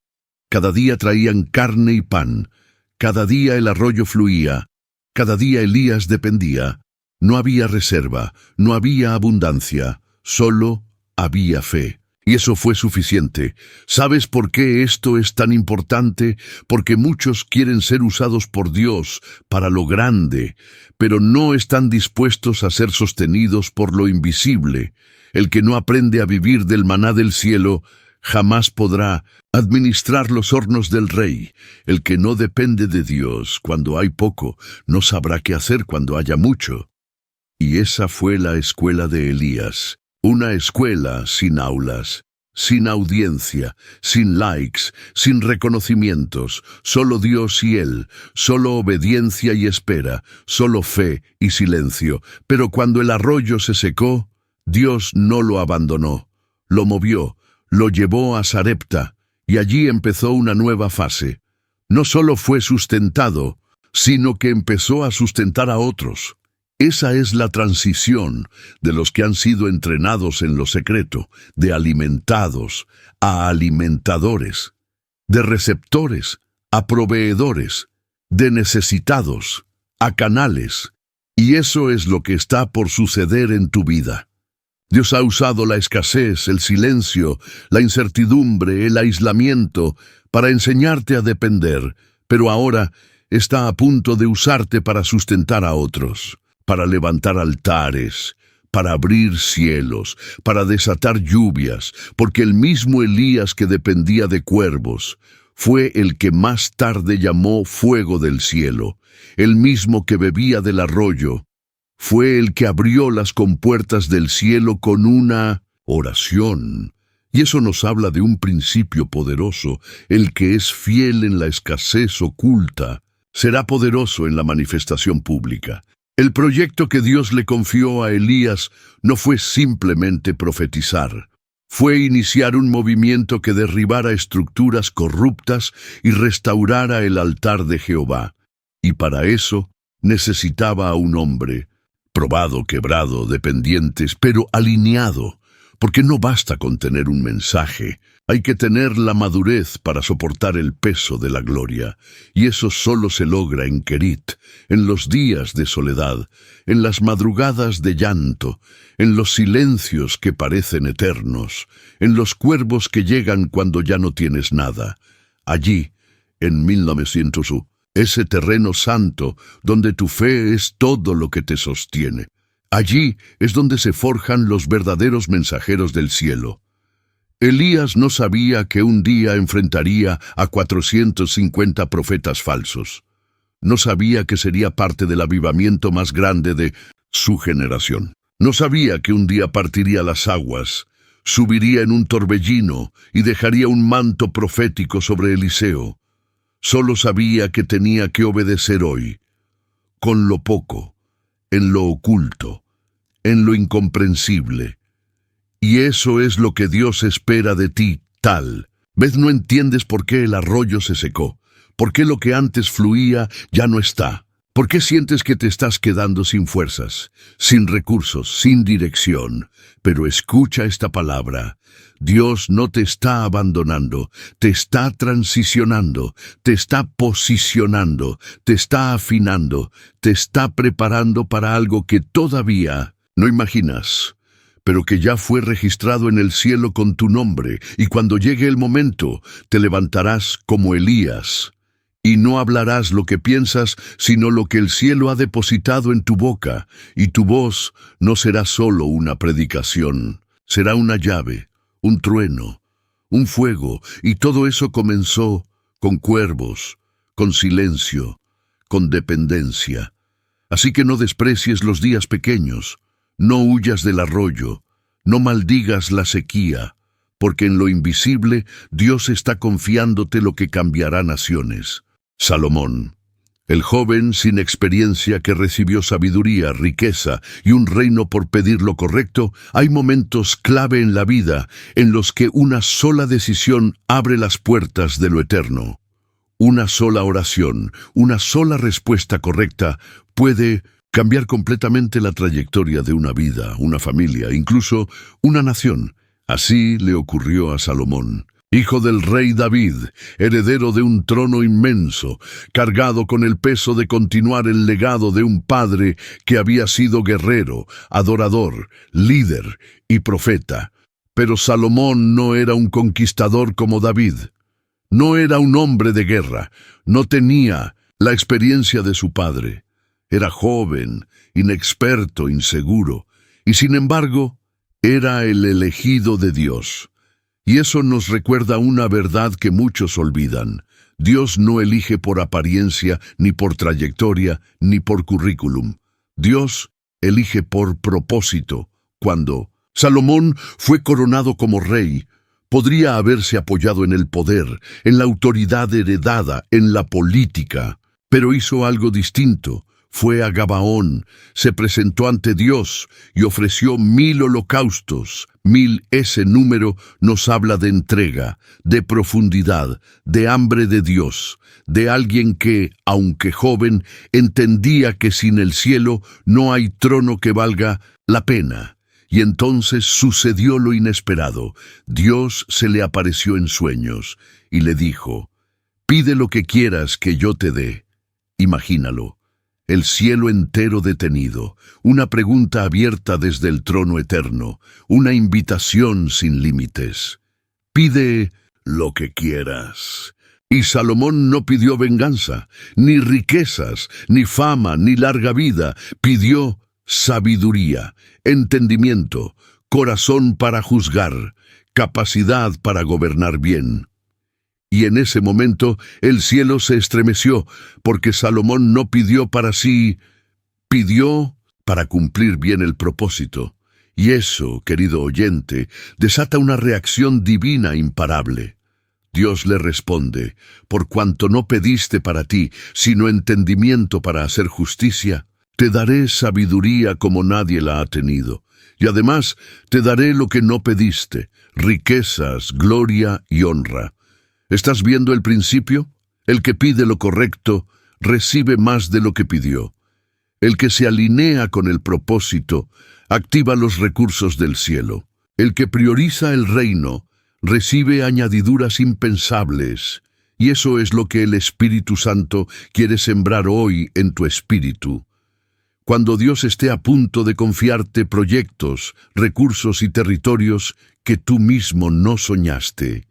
Cada día traían carne y pan, cada día el arroyo fluía, cada día Elías dependía. No había reserva, no había abundancia, solo había fe. Y eso fue suficiente. ¿Sabes por qué esto es tan importante? Porque muchos quieren ser usados por Dios para lo grande, pero no están dispuestos a ser sostenidos por lo invisible. El que no aprende a vivir del maná del cielo jamás podrá administrar los hornos del rey. El que no depende de Dios cuando hay poco, no sabrá qué hacer cuando haya mucho. Y esa fue la escuela de Elías. Una escuela sin aulas, sin audiencia, sin likes, sin reconocimientos, solo Dios y él, solo obediencia y espera, solo fe y silencio. Pero cuando el arroyo se secó, Dios no lo abandonó, lo movió, lo llevó a Sarepta, y allí empezó una nueva fase. No solo fue sustentado, sino que empezó a sustentar a otros. Esa es la transición de los que han sido entrenados en lo secreto, de alimentados a alimentadores, de receptores a proveedores, de necesitados a canales. Y eso es lo que está por suceder en tu vida. Dios ha usado la escasez, el silencio, la incertidumbre, el aislamiento para enseñarte a depender, pero ahora está a punto de usarte para sustentar a otros, para levantar altares, para abrir cielos, para desatar lluvias, porque el mismo Elías que dependía de cuervos fue el que más tarde llamó fuego del cielo, el mismo que bebía del arroyo, fue el que abrió las compuertas del cielo con una oración. Y eso nos habla de un principio poderoso. El que es fiel en la escasez oculta será poderoso en la manifestación pública. El proyecto que Dios le confió a Elías no fue simplemente profetizar. Fue iniciar un movimiento que derribara estructuras corruptas y restaurara el altar de Jehová. Y para eso necesitaba a un hombre, probado, quebrado, dependientes, pero alineado, porque no basta con tener un mensaje, hay que tener la madurez para soportar el peso de la gloria, y eso solo se logra en Querit, en los días de soledad, en las madrugadas de llanto, en los silencios que parecen eternos, en los cuervos que llegan cuando ya no tienes nada. Allí, en 1901, ese terreno santo donde tu fe es todo lo que te sostiene. Allí es donde se forjan los verdaderos mensajeros del cielo. Elías no sabía que un día enfrentaría a 450 profetas falsos. No sabía que sería parte del avivamiento más grande de su generación. No sabía que un día partiría las aguas, subiría en un torbellino y dejaría un manto profético sobre Eliseo. Solo sabía que tenía que obedecer hoy, con lo poco, en lo oculto, en lo incomprensible. Y eso es lo que Dios espera de ti, tal. ¿Ves? No entiendes por qué el arroyo se secó, por qué lo que antes fluía ya no está. ¿Por qué sientes que te estás quedando sin fuerzas, sin recursos, sin dirección? Pero escucha esta palabra. Dios no te está abandonando, te está transicionando, te está posicionando, te está afinando, te está preparando para algo que todavía no imaginas, pero que ya fue registrado en el cielo con tu nombre, y cuando llegue el momento, te levantarás como Elías. Y no hablarás lo que piensas, sino lo que el cielo ha depositado en tu boca, y tu voz no será solo una predicación, será una llave, un trueno, un fuego, y todo eso comenzó con cuervos, con silencio, con dependencia. Así que no desprecies los días pequeños, no huyas del arroyo, no maldigas la sequía, porque en lo invisible Dios está confiándote lo que cambiará naciones. Salomón, el joven sin experiencia que recibió sabiduría, riqueza y un reino por pedir lo correcto, hay momentos clave en la vida en los que una sola decisión abre las puertas de lo eterno. Una sola oración, una sola respuesta correcta puede cambiar completamente la trayectoria de una vida, una familia, incluso una nación. Así le ocurrió a Salomón. Hijo del rey David, heredero de un trono inmenso, cargado con el peso de continuar el legado de un padre que había sido guerrero, adorador, líder y profeta. Pero Salomón no era un conquistador como David. No era un hombre de guerra, no tenía la experiencia de su padre. Era joven, inexperto, inseguro, y sin embargo, era el elegido de Dios. Y eso nos recuerda una verdad que muchos olvidan. Dios no elige por apariencia, ni por trayectoria, ni por currículum. Dios elige por propósito. Cuando Salomón fue coronado como rey, podría haberse apoyado en el poder, en la autoridad heredada, en la política, pero hizo algo distinto. Fue a Gabaón, se presentó ante Dios y ofreció 1000 holocaustos. 1000, ese número nos habla de entrega, de profundidad, de hambre de Dios, de alguien que, aunque joven, entendía que sin el cielo no hay trono que valga la pena. Y entonces sucedió lo inesperado. Dios se le apareció en sueños y le dijo: «Pide lo que quieras que yo te dé». Imagínalo. El cielo entero detenido, una pregunta abierta desde el trono eterno, una invitación sin límites. Pide lo que quieras. Y Salomón no pidió venganza, ni riquezas, ni fama, ni larga vida. Pidió sabiduría, entendimiento, corazón para juzgar, capacidad para gobernar bien. Y en ese momento el cielo se estremeció, porque Salomón no pidió para sí, pidió para cumplir bien el propósito. Y eso, querido oyente, desata una reacción divina imparable. Dios le responde: «Por cuanto no pediste para ti, sino entendimiento para hacer justicia, te daré sabiduría como nadie la ha tenido. Y además te daré lo que no pediste, riquezas, gloria y honra». ¿Estás viendo el principio? El que pide lo correcto recibe más de lo que pidió. El que se alinea con el propósito activa los recursos del cielo. El que prioriza el reino recibe añadiduras impensables. Y eso es lo que el Espíritu Santo quiere sembrar hoy en tu espíritu. Cuando Dios esté a punto de confiarte proyectos, recursos y territorios que tú mismo no soñaste,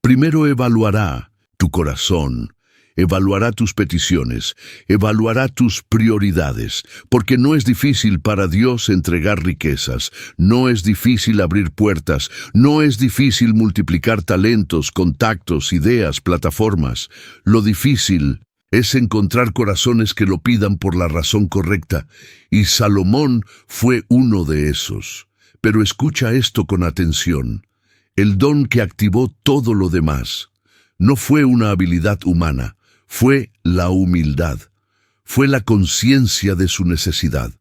primero evaluará tu corazón, evaluará tus peticiones, evaluará tus prioridades, porque no es difícil para Dios entregar riquezas, no es difícil abrir puertas, no es difícil multiplicar talentos, contactos, ideas, plataformas. Lo difícil es encontrar corazones que lo pidan por la razón correcta, y Salomón fue uno de esos. Pero escucha esto con atención. El don que activó todo lo demás no fue una habilidad humana, fue la humildad, fue la conciencia de su necesidad,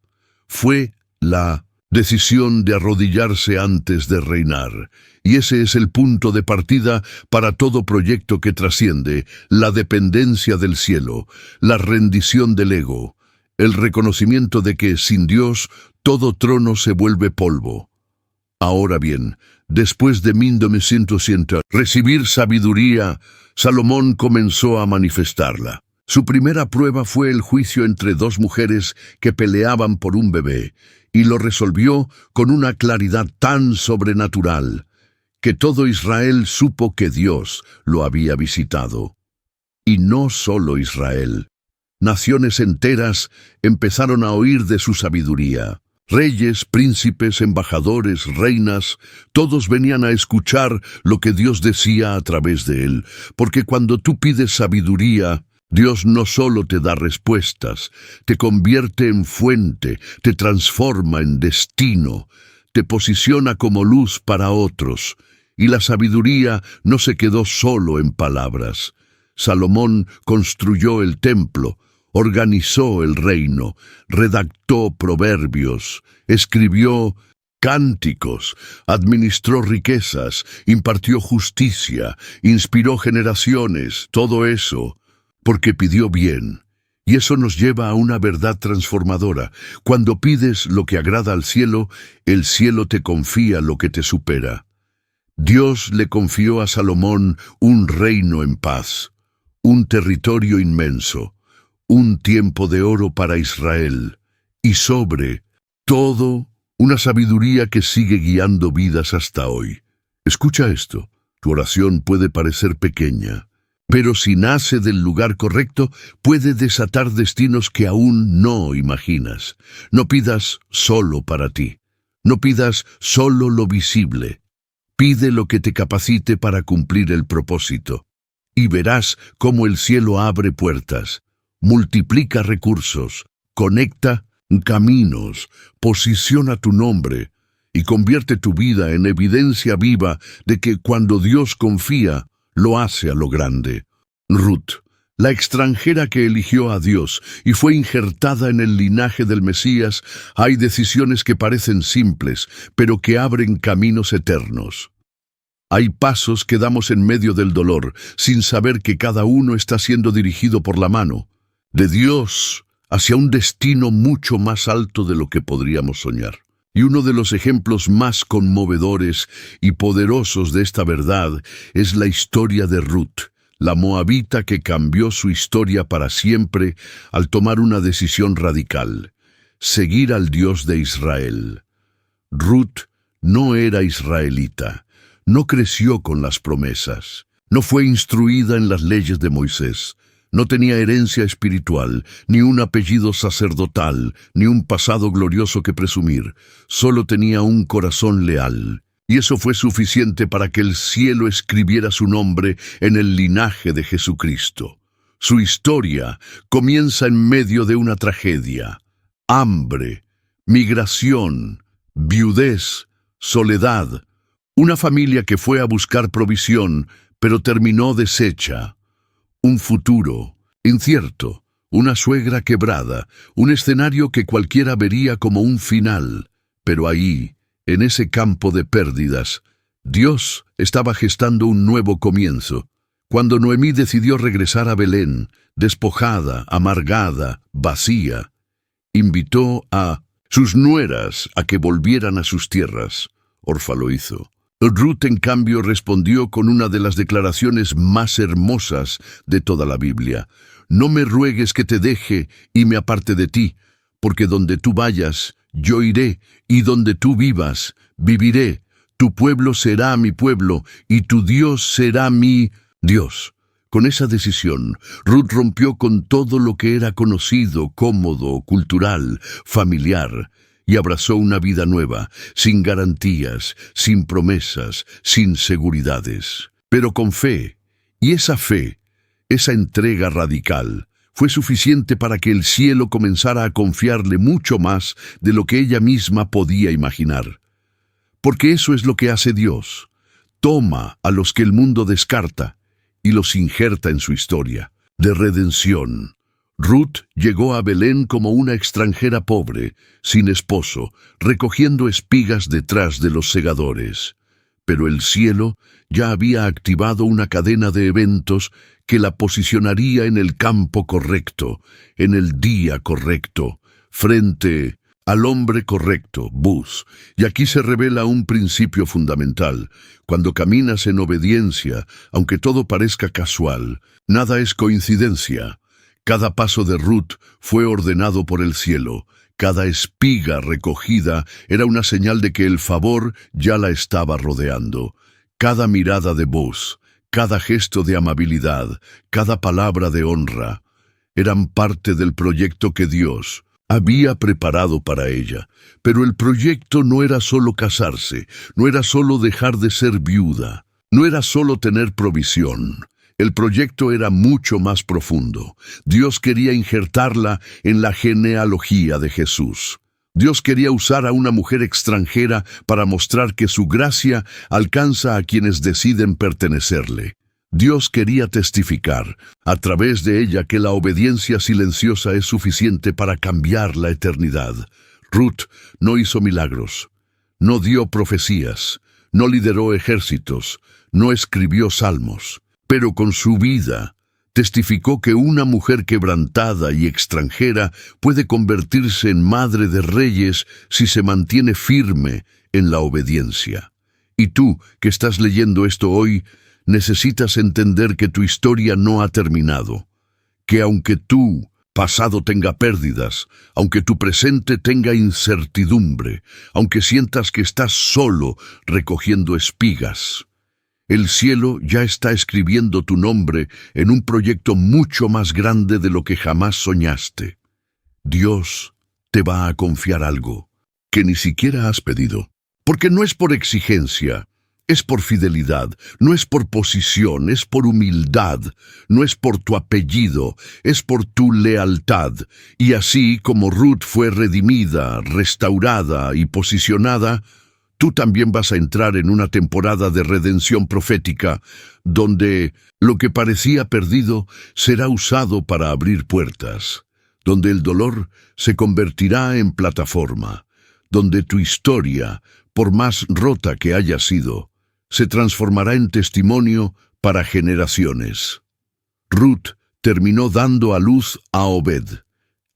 fue la decisión de arrodillarse antes de reinar. Y ese es el punto de partida para todo proyecto que trasciende la dependencia del cielo, la rendición del ego, el reconocimiento de que sin Dios todo trono se vuelve polvo. Ahora bien, después de 1900 recibir sabiduría, Salomón comenzó a manifestarla. Su primera prueba fue el juicio entre dos mujeres que peleaban por un bebé, y lo resolvió con una claridad tan sobrenatural que todo Israel supo que Dios lo había visitado. Y no solo Israel. Naciones enteras empezaron a oír de su sabiduría. Reyes, príncipes, embajadores, reinas, todos venían a escuchar lo que Dios decía a través de él, porque cuando tú pides sabiduría, Dios no solo te da respuestas, te convierte en fuente, te transforma en destino, te posiciona como luz para otros, y la sabiduría no se quedó solo en palabras. Salomón construyó el templo, organizó el reino, redactó proverbios, escribió cánticos, administró riquezas, impartió justicia, inspiró generaciones, todo eso porque pidió bien. Y eso nos lleva a una verdad transformadora. Cuando pides lo que agrada al cielo, el cielo te confía lo que te supera. Dios le confió a Salomón un reino en paz, un territorio inmenso, un tiempo de oro para Israel, y sobre todo, una sabiduría que sigue guiando vidas hasta hoy. Escucha esto, tu oración puede parecer pequeña, pero si nace del lugar correcto, puede desatar destinos que aún no imaginas. No pidas solo para ti, no pidas solo lo visible. Pide lo que te capacite para cumplir el propósito, y verás cómo el cielo abre puertas, multiplica recursos, conecta caminos, posiciona tu nombre y convierte tu vida en evidencia viva de que cuando Dios confía, lo hace a lo grande. Ruth, la extranjera que eligió a Dios y fue injertada en el linaje del Mesías, hay decisiones que parecen simples, pero que abren caminos eternos. Hay pasos que damos en medio del dolor, sin saber que cada uno está siendo dirigido por la mano de Dios hacia un destino mucho más alto de lo que podríamos soñar. Y uno de los ejemplos más conmovedores y poderosos de esta verdad es la historia de Ruth, la moabita que cambió su historia para siempre al tomar una decisión radical: seguir al Dios de Israel. Ruth no era israelita, no creció con las promesas, no fue instruida en las leyes de Moisés, no tenía herencia espiritual, ni un apellido sacerdotal, ni un pasado glorioso que presumir, solo tenía un corazón leal. Y eso fue suficiente para que el cielo escribiera su nombre en el linaje de Jesucristo. Su historia comienza en medio de una tragedia: hambre, migración, viudez, soledad. Una familia que fue a buscar provisión, pero terminó deshecha. Un futuro incierto, una suegra quebrada, un escenario que cualquiera vería como un final. Pero ahí, en ese campo de pérdidas, Dios estaba gestando un nuevo comienzo. Cuando Noemí decidió regresar a Belén, despojada, amargada, vacía, invitó a sus nueras a que volvieran a sus tierras. Orfa lo hizo. Ruth, en cambio, respondió con una de las declaraciones más hermosas de toda la Biblia: no me ruegues que te deje y me aparte de ti, porque donde tú vayas, yo iré, y donde tú vivas, viviré. Tu pueblo será mi pueblo, y tu Dios será mi Dios. Con esa decisión, Ruth rompió con todo lo que era conocido, cómodo, cultural, familiar, y abrazó una vida nueva, sin garantías, sin promesas, sin seguridades, pero con fe. Y esa fe, esa entrega radical, fue suficiente para que el cielo comenzara a confiarle mucho más de lo que ella misma podía imaginar. Porque eso es lo que hace Dios: toma a los que el mundo descarta y los injerta en su historia de redención. Ruth llegó a Belén como una extranjera pobre, sin esposo, recogiendo espigas detrás de los segadores. Pero el cielo ya había activado una cadena de eventos que la posicionaría en el campo correcto, en el día correcto, frente al hombre correcto, Buz. Y aquí se revela un principio fundamental. Cuando caminas en obediencia, aunque todo parezca casual, nada es coincidencia. Cada paso de Ruth fue ordenado por el cielo. Cada espiga recogida era una señal de que el favor ya la estaba rodeando. Cada mirada de Buz, cada gesto de amabilidad, cada palabra de honra, eran parte del proyecto que Dios había preparado para ella. Pero el proyecto no era solo casarse, no era solo dejar de ser viuda, no era solo tener provisión. El proyecto era mucho más profundo. Dios quería injertarla en la genealogía de Jesús. Dios quería usar a una mujer extranjera para mostrar que su gracia alcanza a quienes deciden pertenecerle. Dios quería testificar, a través de ella, que la obediencia silenciosa es suficiente para cambiar la eternidad. Ruth no hizo milagros, no dio profecías, no lideró ejércitos, no escribió salmos, pero con su vida testificó que una mujer quebrantada y extranjera puede convertirse en madre de reyes si se mantiene firme en la obediencia. Y tú, que estás leyendo esto hoy, necesitas entender que tu historia no ha terminado, que aunque tu pasado tenga pérdidas, aunque tu presente tenga incertidumbre, aunque sientas que estás solo recogiendo espigas, el cielo ya está escribiendo tu nombre en un proyecto mucho más grande de lo que jamás soñaste. Dios te va a confiar algo que ni siquiera has pedido, porque no es por exigencia, es por fidelidad, no es por posición, es por humildad, no es por tu apellido, es por tu lealtad. Y así como Ruth fue redimida, restaurada y posicionada, tú también vas a entrar en una temporada de redención profética, donde lo que parecía perdido será usado para abrir puertas, donde el dolor se convertirá en plataforma, donde tu historia, por más rota que haya sido, se transformará en testimonio para generaciones. Ruth terminó dando a luz a Obed,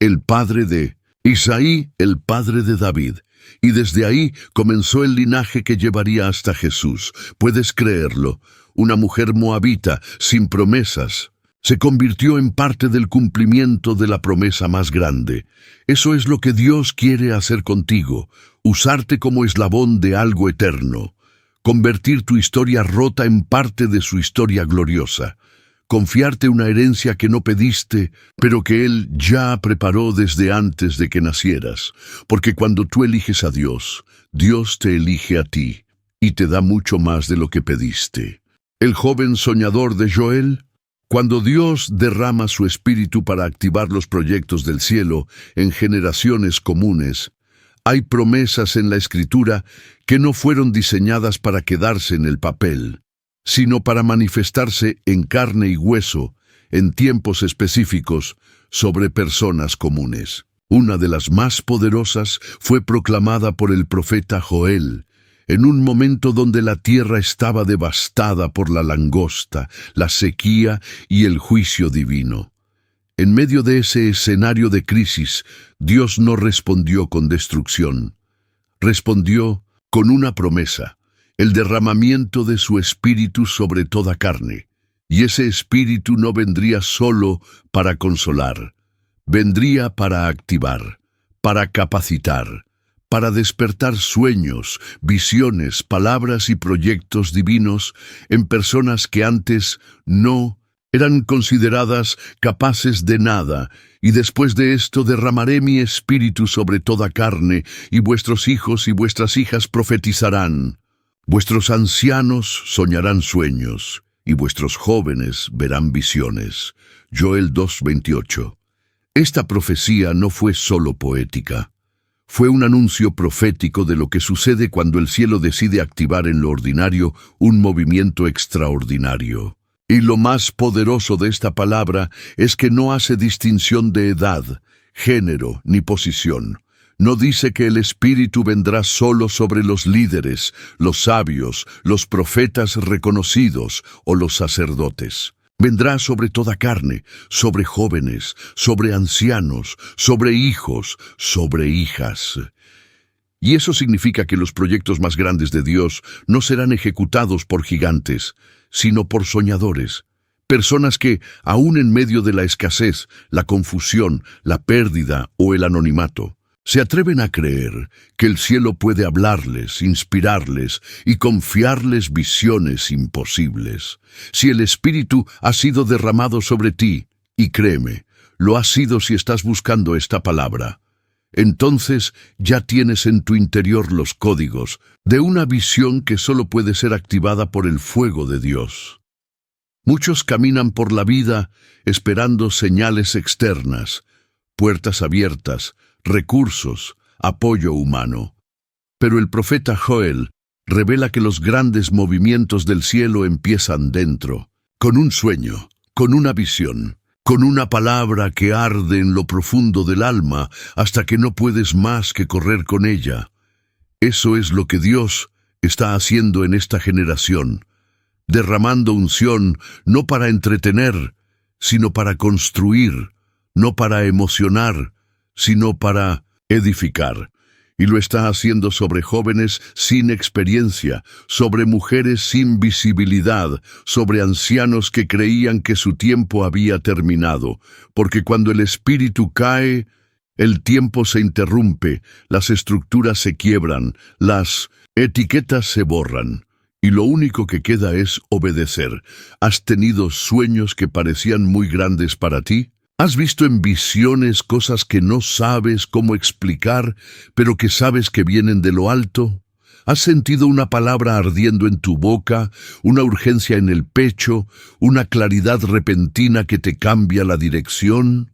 el padre de Isaí, el padre de David, y desde ahí comenzó el linaje que llevaría hasta Jesús. ¿Puedes creerlo? Una mujer moabita, sin promesas, se convirtió en parte del cumplimiento de la promesa más grande. Eso es lo que Dios quiere hacer contigo, usarte como eslabón de algo eterno. Convertir tu historia rota en parte de su historia gloriosa. Confiarte una herencia que no pediste, pero que Él ya preparó desde antes de que nacieras. Porque cuando tú eliges a Dios, Dios te elige a ti y te da mucho más de lo que pediste. El joven soñador de Joel. Cuando Dios derrama su espíritu para activar los proyectos del cielo en generaciones comunes, hay promesas en la Escritura que no fueron diseñadas para quedarse en el papel, sino para manifestarse en carne y hueso, en tiempos específicos, sobre personas comunes. Una de las más poderosas fue proclamada por el profeta Joel, en un momento donde la tierra estaba devastada por la langosta, la sequía y el juicio divino. En medio de ese escenario de crisis, Dios no respondió con destrucción. Respondió con una promesa, el derramamiento de su espíritu sobre toda carne. Y ese espíritu no vendría solo para consolar, vendría para activar, para capacitar, para despertar sueños, visiones, palabras y proyectos divinos en personas que antes no eran consideradas capaces de nada, y después de esto derramaré mi espíritu sobre toda carne, y vuestros hijos y vuestras hijas profetizarán. Vuestros ancianos soñarán sueños, y vuestros jóvenes verán visiones. Joel 2:28. Esta profecía no fue solo poética. Fue un anuncio profético de lo que sucede cuando el cielo decide activar en lo ordinario un movimiento extraordinario. Y lo más poderoso de esta palabra es que no hace distinción de edad, género ni posición. No dice que el Espíritu vendrá solo sobre los líderes, los sabios, los profetas reconocidos o los sacerdotes. Vendrá sobre toda carne, sobre jóvenes, sobre ancianos, sobre hijos, sobre hijas. Y eso significa que los proyectos más grandes de Dios no serán ejecutados por gigantes, sino por soñadores. Personas que, aún en medio de la escasez, la confusión, la pérdida o el anonimato, se atreven a creer que el cielo puede hablarles, inspirarles y confiarles visiones imposibles. Si el Espíritu ha sido derramado sobre ti, y créeme, lo ha sido si estás buscando esta palabra, entonces ya tienes en tu interior los códigos de una visión que solo puede ser activada por el fuego de Dios. Muchos caminan por la vida esperando señales externas, puertas abiertas, recursos, apoyo humano. Pero el profeta Joel revela que los grandes movimientos del cielo empiezan dentro, con un sueño, con una visión, con una palabra que arde en lo profundo del alma hasta que no puedes más que correr con ella. Eso es lo que Dios está haciendo en esta generación, derramando unción no para entretener, sino para construir, no para emocionar, sino para edificar. Y lo está haciendo sobre jóvenes sin experiencia, sobre mujeres sin visibilidad, sobre ancianos que creían que su tiempo había terminado, porque cuando el Espíritu cae, el tiempo se interrumpe, las estructuras se quiebran, las etiquetas se borran, y lo único que queda es obedecer. ¿Has tenido sueños que parecían muy grandes para ti? ¿Has visto en visiones cosas que no sabes cómo explicar, pero que sabes que vienen de lo alto? ¿Has sentido una palabra ardiendo en tu boca, una urgencia en el pecho, una claridad repentina que te cambia la dirección?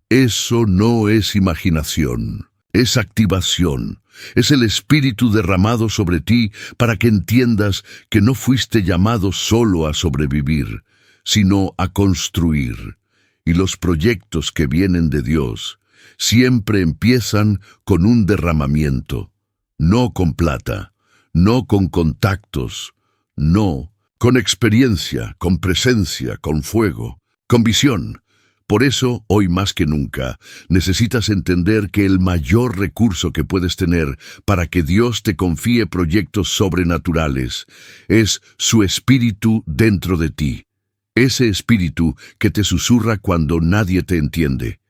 Eso no es imaginación, es activación. Es el Espíritu derramado sobre ti para que entiendas que no fuiste llamado solo a sobrevivir, sino a construir. Y los proyectos que vienen de Dios siempre empiezan con un derramamiento, no con plata, no con contactos, no, con experiencia, con presencia, con fuego, con visión. Por eso, hoy más que nunca, necesitas entender que el mayor recurso que puedes tener para que Dios te confíe proyectos sobrenaturales es su Espíritu dentro de ti. Ese Espíritu que te susurra cuando nadie te entiende,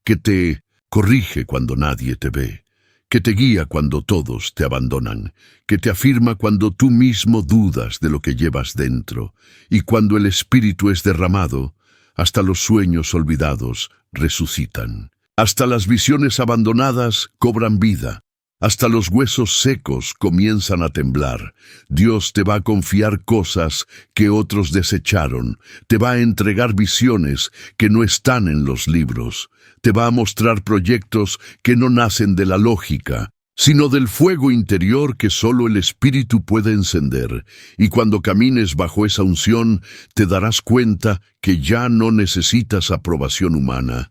que te corrige cuando nadie te ve, que te guía cuando todos te abandonan, que te afirma cuando tú mismo dudas de lo que llevas dentro, y cuando el Espíritu es derramado, hasta los sueños olvidados resucitan, hasta las visiones abandonadas cobran vida. Hasta los huesos secos comienzan a temblar. Dios te va a confiar cosas que otros desecharon. Te va a entregar visiones que no están en los libros. Te va a mostrar proyectos que no nacen de la lógica, sino del fuego interior que solo el Espíritu puede encender. Y cuando camines bajo esa unción, te darás cuenta que ya no necesitas aprobación humana,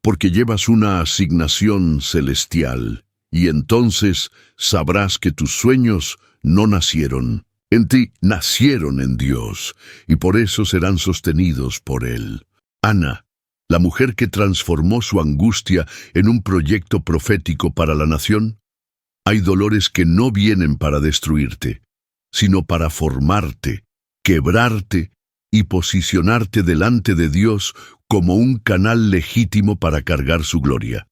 porque llevas una asignación celestial. Y entonces sabrás que tus sueños no nacieron en ti, nacieron en Dios, y por eso serán sostenidos por Él. Ana, la mujer que transformó su angustia en un proyecto profético para la nación. Hay dolores que no vienen para destruirte, sino para formarte, quebrarte y posicionarte delante de Dios como un canal legítimo para cargar su gloria.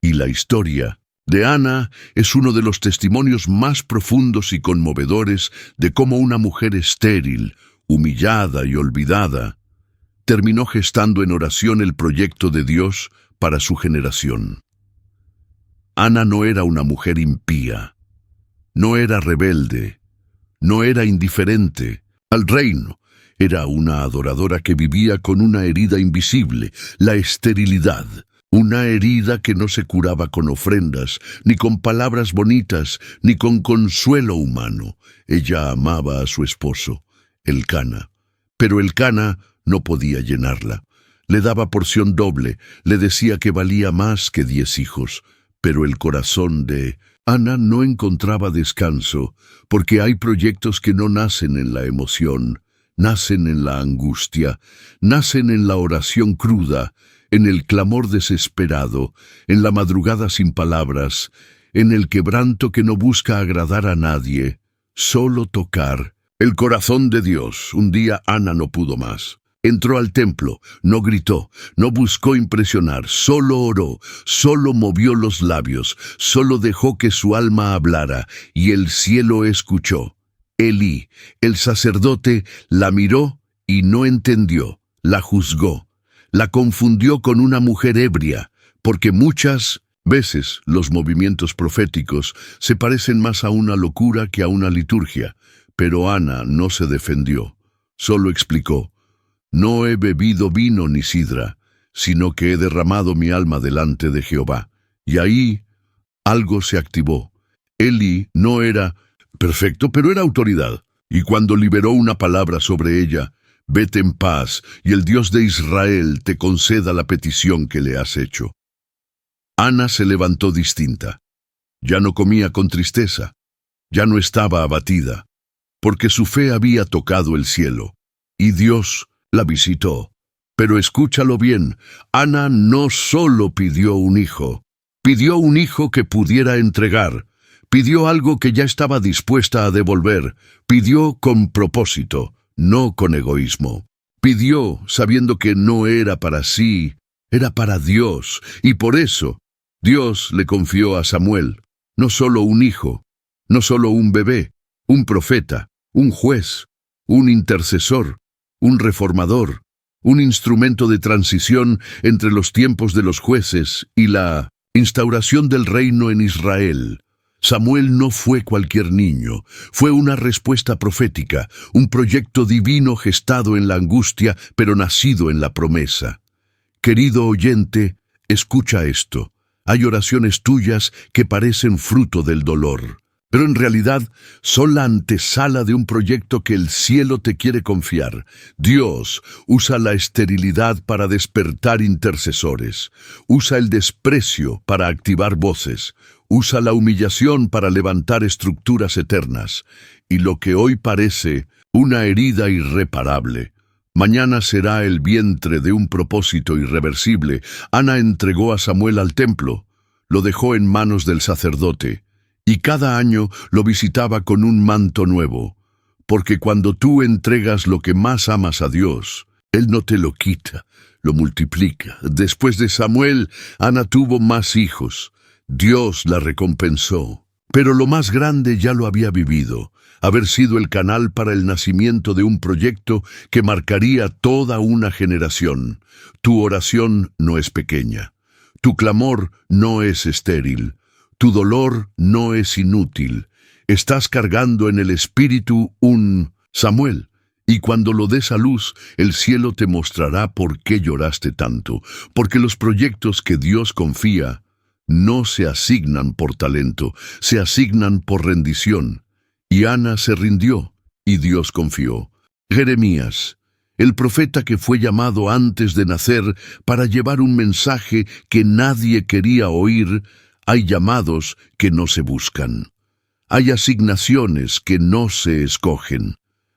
Y la historia de Ana es uno de los testimonios más profundos y conmovedores de cómo una mujer estéril, humillada y olvidada, terminó gestando en oración el proyecto de Dios para su generación. Ana no era una mujer impía, no era rebelde, no era indiferente al reino. Era una adoradora que vivía con una herida invisible, la esterilidad. Una herida que no se curaba con ofrendas, ni con palabras bonitas, ni con consuelo humano. Ella amaba a su esposo, Elcana, Pero Elcana no podía llenarla. Le daba porción doble, le decía que valía más que 10 hijos. Pero el corazón de Ana no encontraba descanso, porque hay proyectos que no nacen en la emoción, nacen en la angustia, nacen en la oración cruda, en el clamor desesperado, en la madrugada sin palabras, en el quebranto que no busca agradar a nadie, solo tocar el corazón de Dios. Un día Ana no pudo más. Entró al templo, no gritó, no buscó impresionar, solo oró, solo movió los labios, solo dejó que su alma hablara, y el cielo escuchó. Elí, el sacerdote, la miró y no entendió, la juzgó, la confundió con una mujer ebria, porque muchas veces los movimientos proféticos se parecen más a una locura que a una liturgia. Pero Ana no se defendió, solo explicó: no he bebido vino ni sidra, sino que he derramado mi alma delante de Jehová. Y ahí algo se activó. Elí no era perfecto, pero era autoridad. Y cuando liberó una palabra sobre ella: vete en paz, y el Dios de Israel te conceda la petición que le has hecho. Ana se levantó distinta. Ya no comía con tristeza, ya no estaba abatida, porque su fe había tocado el cielo, y Dios la visitó. Pero escúchalo bien, Ana no solo pidió un hijo que pudiera entregar, pidió algo que ya estaba dispuesta a devolver, pidió con propósito, no con egoísmo. Pidió sabiendo que no era para sí, era para Dios, y por eso Dios le confió a Samuel no solo un hijo, no solo un bebé, un profeta, un juez, un intercesor, un reformador, un instrumento de transición entre los tiempos de los jueces y la instauración del reino en Israel. Samuel no fue cualquier niño, fue una respuesta profética, un proyecto divino gestado en la angustia, pero nacido en la promesa. Querido oyente, escucha esto. Hay oraciones tuyas que parecen fruto del dolor, pero en realidad son la antesala de un proyecto que el cielo te quiere confiar. Dios usa la esterilidad para despertar intercesores, usa el desprecio para activar voces, usa la humillación para levantar estructuras eternas, y lo que hoy parece una herida irreparable, mañana será el vientre de un propósito irreversible. Ana entregó a Samuel al templo, lo dejó en manos del sacerdote, y cada año lo visitaba con un manto nuevo, porque cuando tú entregas lo que más amas a Dios, Él no te lo quita, lo multiplica. Después de Samuel, Ana tuvo más hijos. Dios la recompensó. Pero lo más grande ya lo había vivido, haber sido el canal para el nacimiento de un proyecto que marcaría toda una generación. Tu oración no es pequeña, tu clamor no es estéril, tu dolor no es inútil. Estás cargando en el espíritu un Samuel, y cuando lo des a luz, el cielo te mostrará por qué lloraste tanto, porque los proyectos que Dios confía no se asignan por talento, se asignan por rendición. Y Ana se rindió, y Dios confió. Jeremías, el profeta que fue llamado antes de nacer para llevar un mensaje que nadie quería oír. Hay llamados que no se buscan. Hay asignaciones que no se escogen.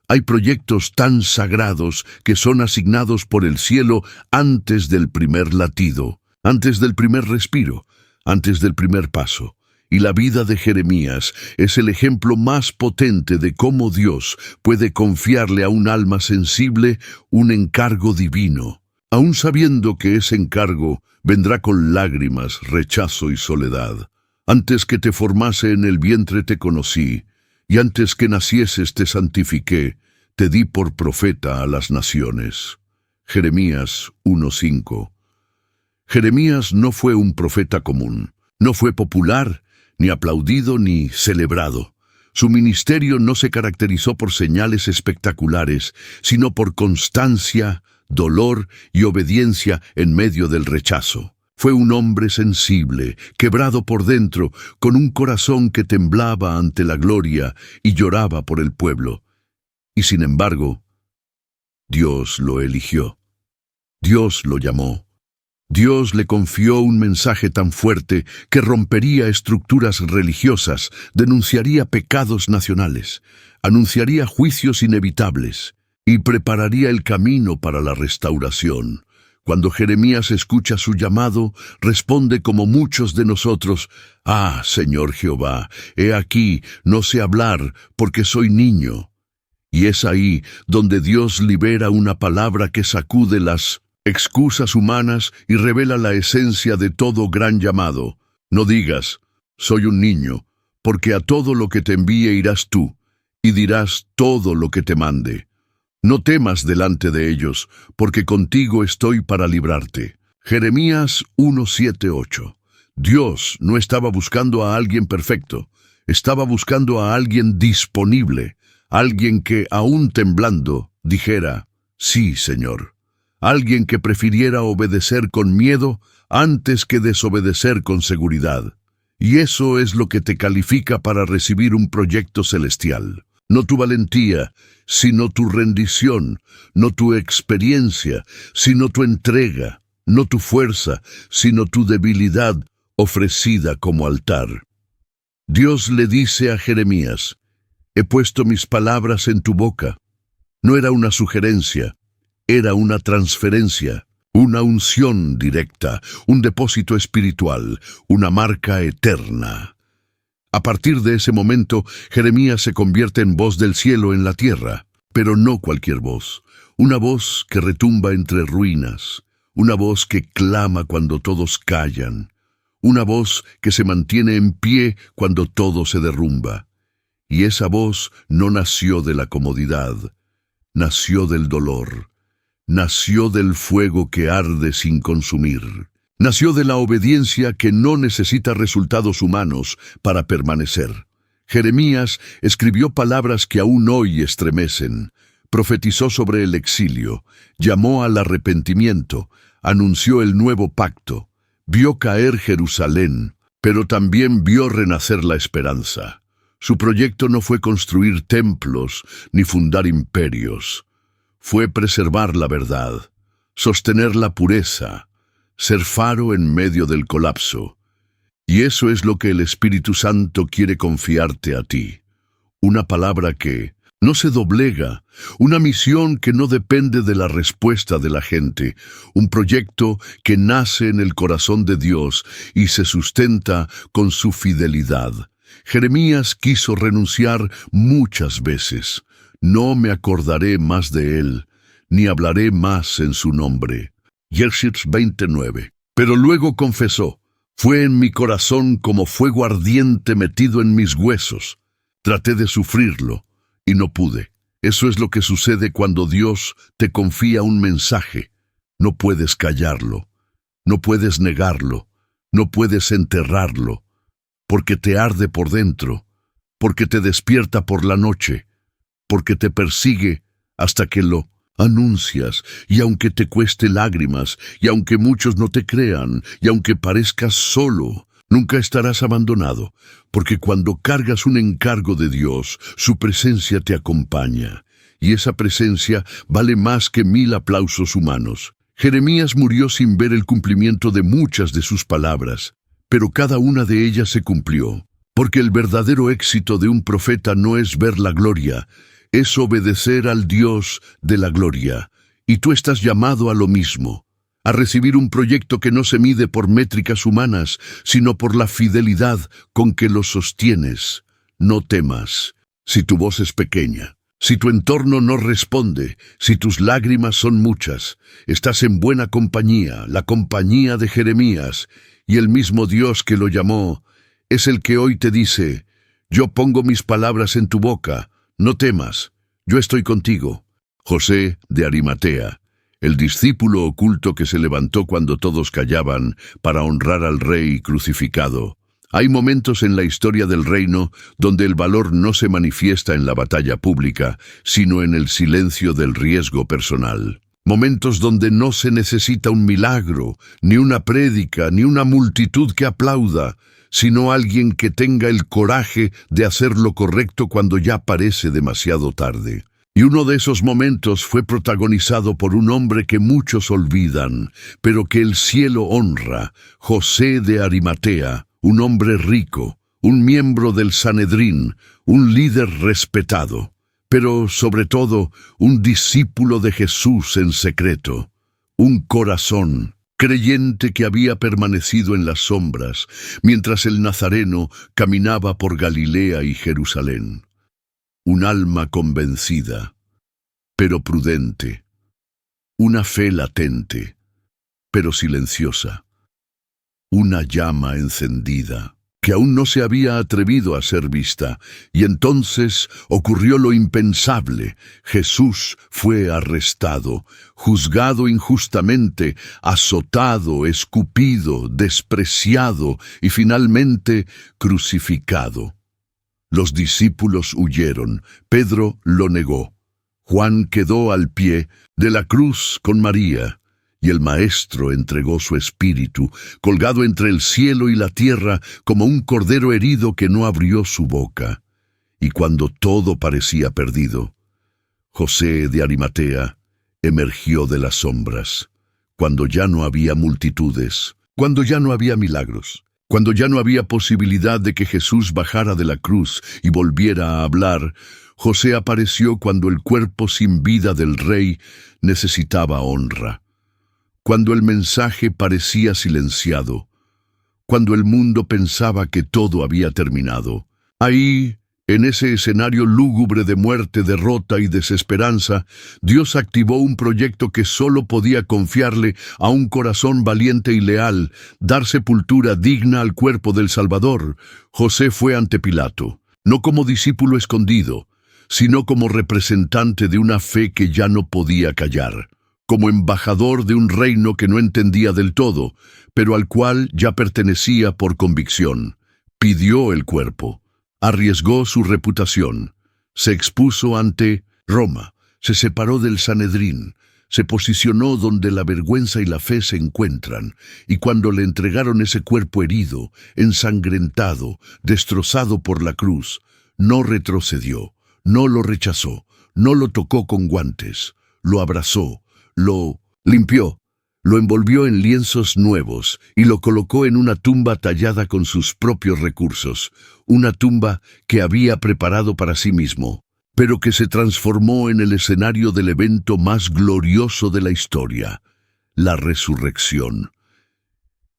Hay proyectos tan sagrados que son asignados por el cielo antes del primer latido, antes del primer respiro, antes del primer paso. Y la vida de Jeremías es el ejemplo más potente de cómo Dios puede confiarle a un alma sensible un encargo divino, aun sabiendo que ese encargo vendrá con lágrimas, rechazo y soledad. Antes que te formase en el vientre te conocí, y antes que nacieses te santifiqué, te di por profeta a las naciones. Jeremías 1:5. Jeremías no fue un profeta común, no fue popular, ni aplaudido ni celebrado. Su ministerio no se caracterizó por señales espectaculares, sino por constancia, dolor y obediencia en medio del rechazo. Fue un hombre sensible, quebrado por dentro, con un corazón que temblaba ante la gloria y lloraba por el pueblo. Y sin embargo, Dios lo eligió. Dios lo llamó. Dios le confió un mensaje tan fuerte que rompería estructuras religiosas, denunciaría pecados nacionales, anunciaría juicios inevitables y prepararía el camino para la restauración. Cuando Jeremías escucha su llamado, responde como muchos de nosotros: «Ah, Señor Jehová, he aquí, no sé hablar, porque soy niño». Y es ahí donde Dios libera una palabra que sacude las excusas humanas y revela la esencia de todo gran llamado. No digas: «Soy un niño», porque a todo lo que te envíe irás tú, y dirás todo lo que te mande. No temas delante de ellos, porque contigo estoy para librarte. Jeremías 1:7-8. Dios no estaba buscando a alguien perfecto, estaba buscando a alguien disponible, alguien que, aún temblando, dijera: «Sí, Señor». Alguien que prefiriera obedecer con miedo antes que desobedecer con seguridad. Y eso es lo que te califica para recibir un proyecto celestial. No tu valentía, sino tu rendición, no tu experiencia, sino tu entrega, no tu fuerza, sino tu debilidad ofrecida como altar. Dios le dice a Jeremías: «He puesto mis palabras en tu boca». No era una sugerencia, era una transferencia, una unción directa, un depósito espiritual, una marca eterna. A partir de ese momento, Jeremías se convierte en voz del cielo en la tierra, pero no cualquier voz, una voz que retumba entre ruinas, una voz que clama cuando todos callan, una voz que se mantiene en pie cuando todo se derrumba. Y esa voz no nació de la comodidad, nació del dolor, nació del fuego que arde sin consumir. Nació de la obediencia que no necesita resultados humanos para permanecer. Jeremías escribió palabras que aún hoy estremecen, profetizó sobre el exilio, llamó al arrepentimiento, anunció el nuevo pacto, vio caer Jerusalén, pero también vio renacer la esperanza. Su proyecto no fue construir templos ni fundar imperios, fue preservar la verdad, sostener la pureza, ser faro en medio del colapso. Y eso es lo que el Espíritu Santo quiere confiarte a ti. Una palabra que no se doblega, una misión que no depende de la respuesta de la gente, un proyecto que nace en el corazón de Dios y se sustenta con su fidelidad. Jeremías quiso renunciar muchas veces. No me acordaré más de él, ni hablaré más en su nombre. Jeremías 29. Pero luego confesó: «Fue en mi corazón como fuego ardiente metido en mis huesos. Traté de sufrirlo y no pude». Eso es lo que sucede cuando Dios te confía un mensaje. No puedes callarlo, no puedes negarlo, no puedes enterrarlo, porque te arde por dentro, porque te despierta por la noche, porque te persigue hasta que lo anuncias, y aunque te cueste lágrimas, y aunque muchos no te crean, y aunque parezcas solo, nunca estarás abandonado, porque cuando cargas un encargo de Dios, su presencia te acompaña, y esa presencia vale más que 1000 aplausos humanos. Jeremías murió sin ver el cumplimiento de muchas de sus palabras, pero cada una de ellas se cumplió, porque el verdadero éxito de un profeta no es ver la gloria, es obedecer al Dios de la gloria, y tú estás llamado a lo mismo, a recibir un proyecto que no se mide por métricas humanas, sino por la fidelidad con que lo sostienes. No temas, si tu voz es pequeña, si tu entorno no responde, si tus lágrimas son muchas, estás en buena compañía, la compañía de Jeremías, y el mismo Dios que lo llamó es el que hoy te dice: «Yo pongo mis palabras en tu boca, no temas, yo estoy contigo». José de Arimatea, el discípulo oculto que se levantó cuando todos callaban para honrar al rey crucificado. Hay momentos en la historia del reino donde el valor no se manifiesta en la batalla pública, sino en el silencio del riesgo personal. Momentos donde no se necesita un milagro, ni una prédica, ni una multitud que aplauda, sino alguien que tenga el coraje de hacer lo correcto cuando ya parece demasiado tarde. Y uno de esos momentos fue protagonizado por un hombre que muchos olvidan, pero que el cielo honra, José de Arimatea, un hombre rico, un miembro del Sanedrín, un líder respetado, pero sobre todo un discípulo de Jesús en secreto, un corazón creyente que había permanecido en las sombras, mientras el Nazareno caminaba por Galilea y Jerusalén. Un alma convencida, pero prudente, una fe latente, pero silenciosa, una llama encendida, que aún no se había atrevido a ser vista, y entonces ocurrió lo impensable. Jesús fue arrestado, juzgado injustamente, azotado, escupido, despreciado y finalmente crucificado. Los discípulos huyeron, Pedro lo negó, Juan quedó al pie de la cruz con María, y el Maestro entregó su espíritu, colgado entre el cielo y la tierra, como un cordero herido que no abrió su boca. Y cuando todo parecía perdido, José de Arimatea emergió de las sombras, cuando ya no había multitudes, cuando ya no había milagros, cuando ya no había posibilidad de que Jesús bajara de la cruz y volviera a hablar. José apareció cuando el cuerpo sin vida del rey necesitaba honra, cuando el mensaje parecía silenciado, cuando el mundo pensaba que todo había terminado. Ahí, en ese escenario lúgubre de muerte, derrota y desesperanza, Dios activó un proyecto que solo podía confiarle a un corazón valiente y leal, dar sepultura digna al cuerpo del Salvador. José fue ante Pilato, no como discípulo escondido, sino como representante de una fe que ya no podía callar, como embajador de un reino que no entendía del todo, pero al cual ya pertenecía por convicción. Pidió el cuerpo, arriesgó su reputación, se expuso ante Roma, se separó del Sanedrín, se posicionó donde la vergüenza y la fe se encuentran, y cuando le entregaron ese cuerpo herido, ensangrentado, destrozado por la cruz, no retrocedió, no lo rechazó, no lo tocó con guantes, lo abrazó, lo limpió, lo envolvió en lienzos nuevos y lo colocó en una tumba tallada con sus propios recursos, una tumba que había preparado para sí mismo, pero que se transformó en el escenario del evento más glorioso de la historia, la resurrección.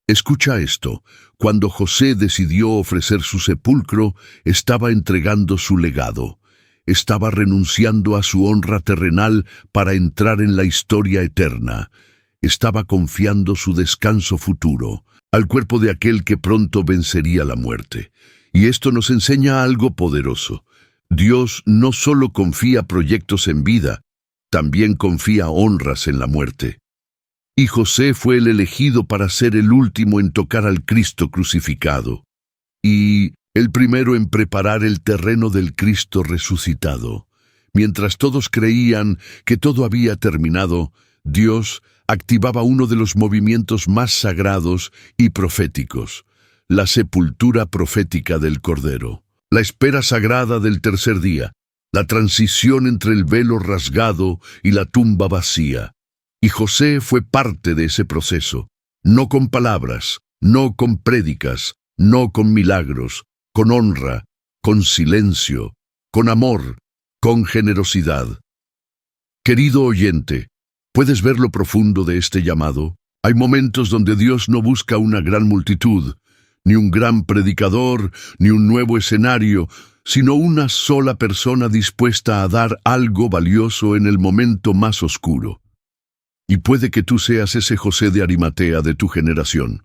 Escucha esto: cuando José decidió ofrecer su sepulcro, estaba entregando su legado. Estaba renunciando a su honra terrenal para entrar en la historia eterna. Estaba confiando su descanso futuro al cuerpo de aquel que pronto vencería la muerte. Y esto nos enseña algo poderoso. Dios no solo confía proyectos en vida, también confía honras en la muerte. Y José fue el elegido para ser el último en tocar al Cristo crucificado, y el primero en preparar el terreno del Cristo resucitado. Mientras todos creían que todo había terminado, Dios activaba uno de los movimientos más sagrados y proféticos, la sepultura profética del Cordero, la espera sagrada del tercer día, la transición entre el velo rasgado y la tumba vacía. Y José fue parte de ese proceso, no con palabras, no con prédicas, no con milagros, con honra, con silencio, con amor, con generosidad. Querido oyente, ¿puedes ver lo profundo de este llamado? Hay momentos donde Dios no busca una gran multitud, ni un gran predicador, ni un nuevo escenario, sino una sola persona dispuesta a dar algo valioso en el momento más oscuro. Y puede que tú seas ese José de Arimatea de tu generación,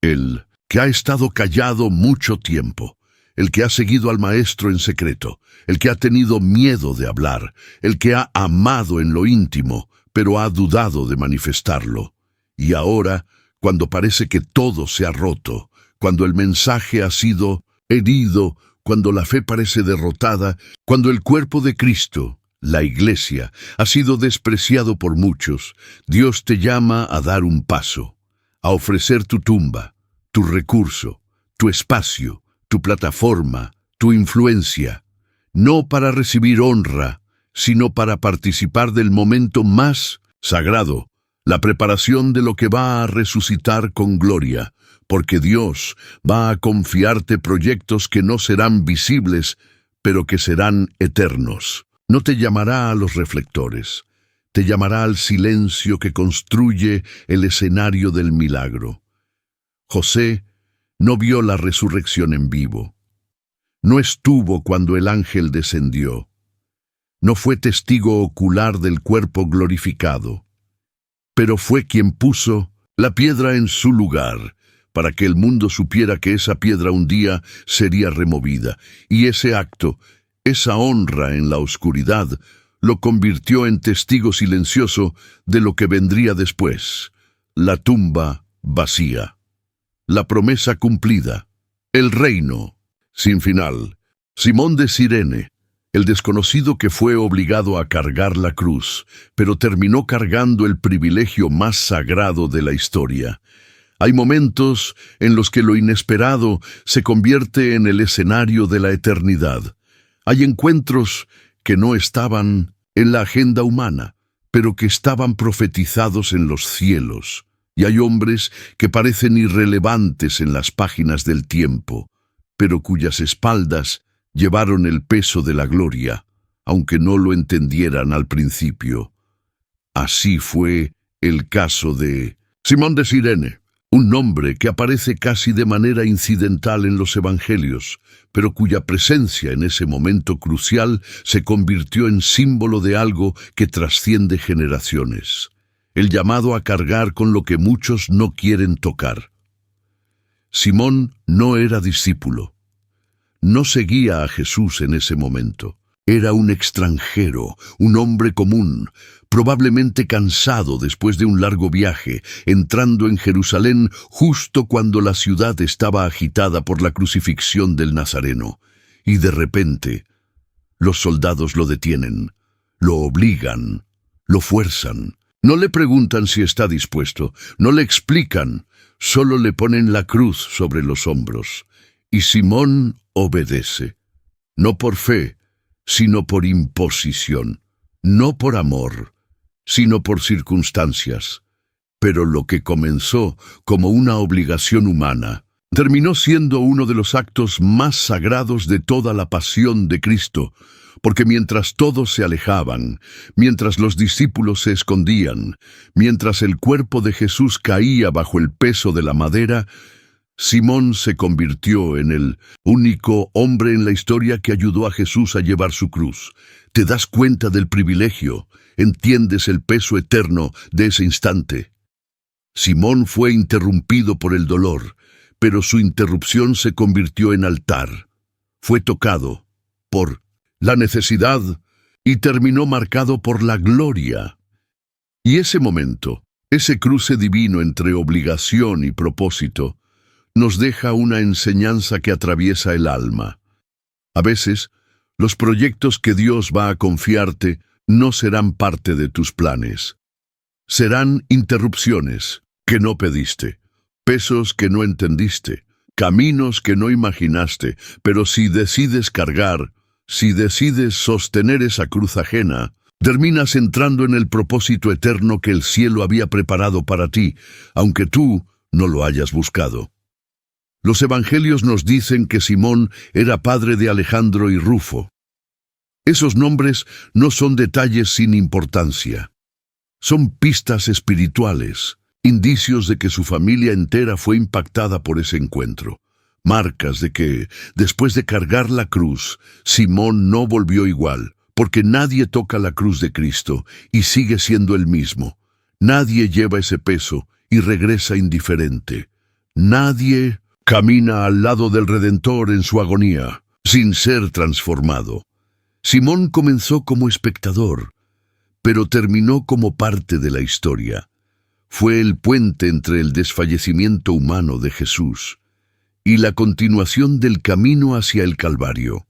el que ha estado callado mucho tiempo, el que ha seguido al Maestro en secreto, el que ha tenido miedo de hablar, el que ha amado en lo íntimo, pero ha dudado de manifestarlo. Y ahora, cuando parece que todo se ha roto, cuando el mensaje ha sido herido, cuando la fe parece derrotada, cuando el cuerpo de Cristo, la Iglesia, ha sido despreciado por muchos, Dios te llama a dar un paso, a ofrecer tu tumba, tu recurso, tu espacio, tu plataforma, tu influencia, no para recibir honra, sino para participar del momento más sagrado, la preparación de lo que va a resucitar con gloria, porque Dios va a confiarte proyectos que no serán visibles, pero que serán eternos. No te llamará a los reflectores, te llamará al silencio que construye el escenario del milagro. José no vio la resurrección en vivo. No estuvo cuando el ángel descendió. No fue testigo ocular del cuerpo glorificado, pero fue quien puso la piedra en su lugar, para que el mundo supiera que esa piedra un día sería removida, y ese acto, esa honra en la oscuridad, lo convirtió en testigo silencioso de lo que vendría después, la tumba vacía, la promesa cumplida, el reino sin final. Simón de Cirene, el desconocido que fue obligado a cargar la cruz, pero terminó cargando el privilegio más sagrado de la historia. Hay momentos en los que lo inesperado se convierte en el escenario de la eternidad. Hay encuentros que no estaban en la agenda humana, pero que estaban profetizados en los cielos. Y hay hombres que parecen irrelevantes en las páginas del tiempo, pero cuyas espaldas llevaron el peso de la gloria, aunque no lo entendieran al principio. Así fue el caso de Simón de Cirene, un nombre que aparece casi de manera incidental en los evangelios, pero cuya presencia en ese momento crucial se convirtió en símbolo de algo que trasciende generaciones. El llamado a cargar con lo que muchos no quieren tocar. Simón no era discípulo. No seguía a Jesús en ese momento. Era un extranjero, un hombre común, probablemente cansado después de un largo viaje, entrando en Jerusalén justo cuando la ciudad estaba agitada por la crucifixión del Nazareno. Y de repente, los soldados lo detienen, lo obligan, lo fuerzan. No le preguntan si está dispuesto, no le explican, solo le ponen la cruz sobre los hombros. Y Simón obedece, no por fe, sino por imposición, no por amor, sino por circunstancias. Pero lo que comenzó como una obligación humana, terminó siendo uno de los actos más sagrados de toda la pasión de Cristo, porque mientras todos se alejaban, mientras los discípulos se escondían, mientras el cuerpo de Jesús caía bajo el peso de la madera, Simón se convirtió en el único hombre en la historia que ayudó a Jesús a llevar su cruz. Te das cuenta del privilegio, entiendes el peso eterno de ese instante. Simón fue interrumpido por el dolor, pero su interrupción se convirtió en altar. Fue tocado por la necesidad y terminó marcado por la gloria. Y ese momento, ese cruce divino entre obligación y propósito, nos deja una enseñanza que atraviesa el alma. A veces, los proyectos que Dios va a confiarte no serán parte de tus planes. Serán interrupciones que no pediste, pesos que no entendiste, caminos que no imaginaste, pero si decides cargar, si decides sostener esa cruz ajena, terminas entrando en el propósito eterno que el cielo había preparado para ti, aunque tú no lo hayas buscado. Los evangelios nos dicen que Simón era padre de Alejandro y Rufo. Esos nombres no son detalles sin importancia. Son pistas espirituales, indicios de que su familia entera fue impactada por ese encuentro. Marcas de que, después de cargar la cruz, Simón no volvió igual, porque nadie toca la cruz de Cristo y sigue siendo el mismo. Nadie lleva ese peso y regresa indiferente. Nadie camina al lado del Redentor en su agonía, sin ser transformado. Simón comenzó como espectador, pero terminó como parte de la historia. Fue el puente entre el desfallecimiento humano de Jesús y la continuación del camino hacia el Calvario.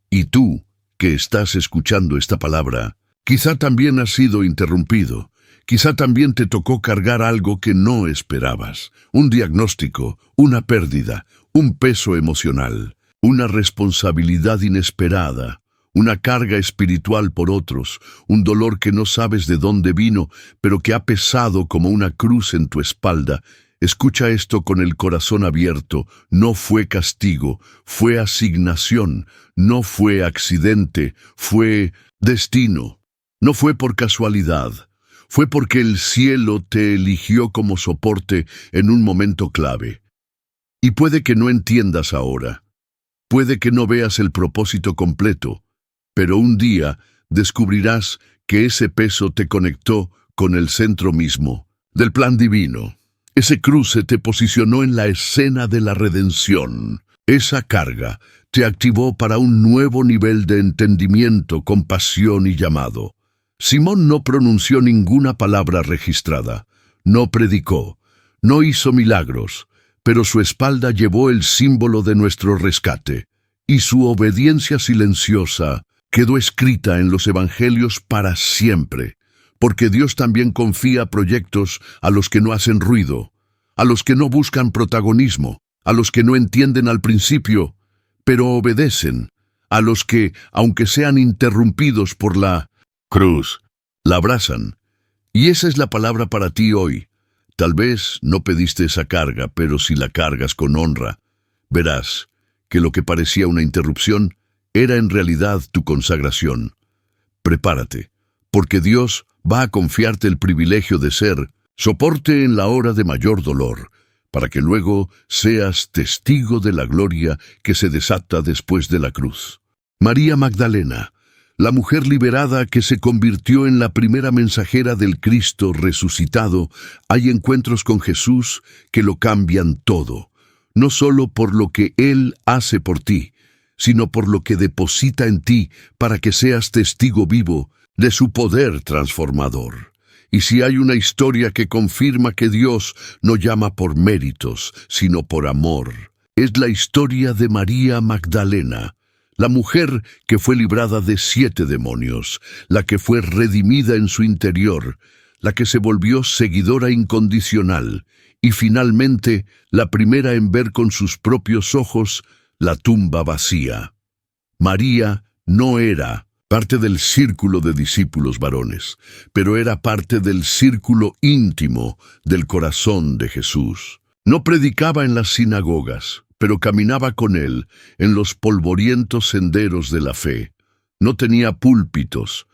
Y tú, que estás escuchando esta palabra, quizá también has sido interrumpido. Quizá también te tocó cargar algo que no esperabas, un diagnóstico, una pérdida, un peso emocional, una responsabilidad inesperada, una carga espiritual por otros, un dolor que no sabes de dónde vino, pero que ha pesado como una cruz en tu espalda. Escucha esto con el corazón abierto. No fue castigo, fue asignación, no fue accidente, fue destino. No fue por casualidad, fue porque el cielo te eligió como soporte en un momento clave. Y puede que no entiendas ahora, puede que no veas el propósito completo, pero un día descubrirás que ese peso te conectó con el centro mismo del plan divino. Ese cruce te posicionó en la escena de la redención. Esa carga te activó para un nuevo nivel de entendimiento, compasión y llamado. Simón no pronunció ninguna palabra registrada, no predicó, no hizo milagros, pero su espalda llevó el símbolo de nuestro rescate, y su obediencia silenciosa quedó escrita en los evangelios para siempre. Porque Dios también confía proyectos a los que no hacen ruido, a los que no buscan protagonismo, a los que no entienden al principio, pero obedecen, a los que, aunque sean interrumpidos por la cruz, la abrazan. Y esa es la palabra para ti hoy. Tal vez no pediste esa carga, pero si la cargas con honra, verás que lo que parecía una interrupción era en realidad tu consagración. Prepárate, porque Dios va a confiarte el privilegio de ser soporte en la hora de mayor dolor, para que luego seas testigo de la gloria que se desata después de la cruz. María Magdalena, la mujer liberada que se convirtió en la primera mensajera del Cristo resucitado, hay encuentros con Jesús que lo cambian todo, no solo por lo que Él hace por ti, sino por lo que deposita en ti para que seas testigo vivo de su poder transformador. Y si hay una historia que confirma que Dios no llama por méritos, sino por amor, es la historia de María Magdalena, la mujer que fue librada de 7 demonios, la que fue redimida en su interior, la que se volvió seguidora incondicional, y finalmente la primera en ver con sus propios ojos la tumba vacía. María no era parte del círculo de discípulos varones, pero era parte del círculo íntimo del corazón de Jesús. No predicaba en las sinagogas, pero caminaba con él en los polvorientos senderos de la fe. No tenía púlpitos,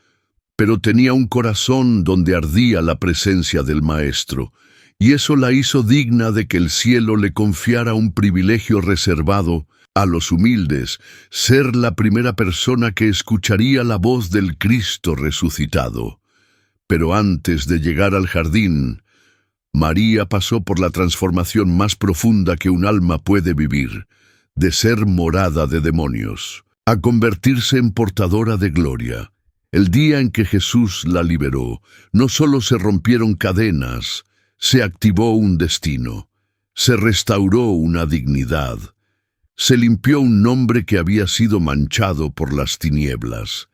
pero tenía un corazón donde ardía la presencia del Maestro, y eso la hizo digna de que el cielo le confiara un privilegio reservado a los humildes, ser la primera persona que escucharía la voz del Cristo resucitado. Pero antes de llegar al jardín, María pasó por la transformación más profunda que un alma puede vivir, de ser morada de demonios, a convertirse en portadora de gloria. El día en que Jesús la liberó, no solo se rompieron cadenas, se activó un destino, se restauró una dignidad, se limpió un nombre que había sido manchado por las tinieblas.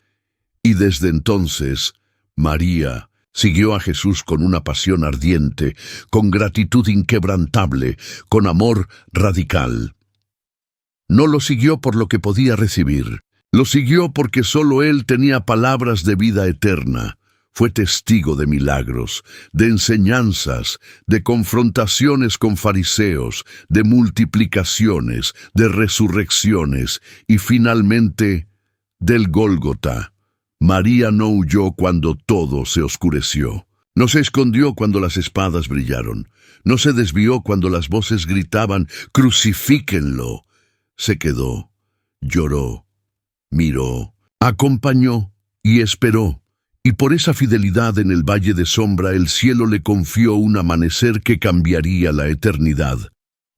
Y desde entonces, María siguió a Jesús con una pasión ardiente, con gratitud inquebrantable, con amor radical. No lo siguió por lo que podía recibir, lo siguió porque solo Él tenía palabras de vida eterna. Fue testigo de milagros, de enseñanzas, de confrontaciones con fariseos, de multiplicaciones, de resurrecciones y finalmente del Gólgota. María no huyó cuando todo se oscureció. No se escondió cuando las espadas brillaron. No se desvió cuando las voces gritaban, «¡Crucifíquenlo!». Se quedó, lloró, miró, acompañó y esperó. Y por esa fidelidad en el valle de sombra el cielo le confió un amanecer que cambiaría la eternidad.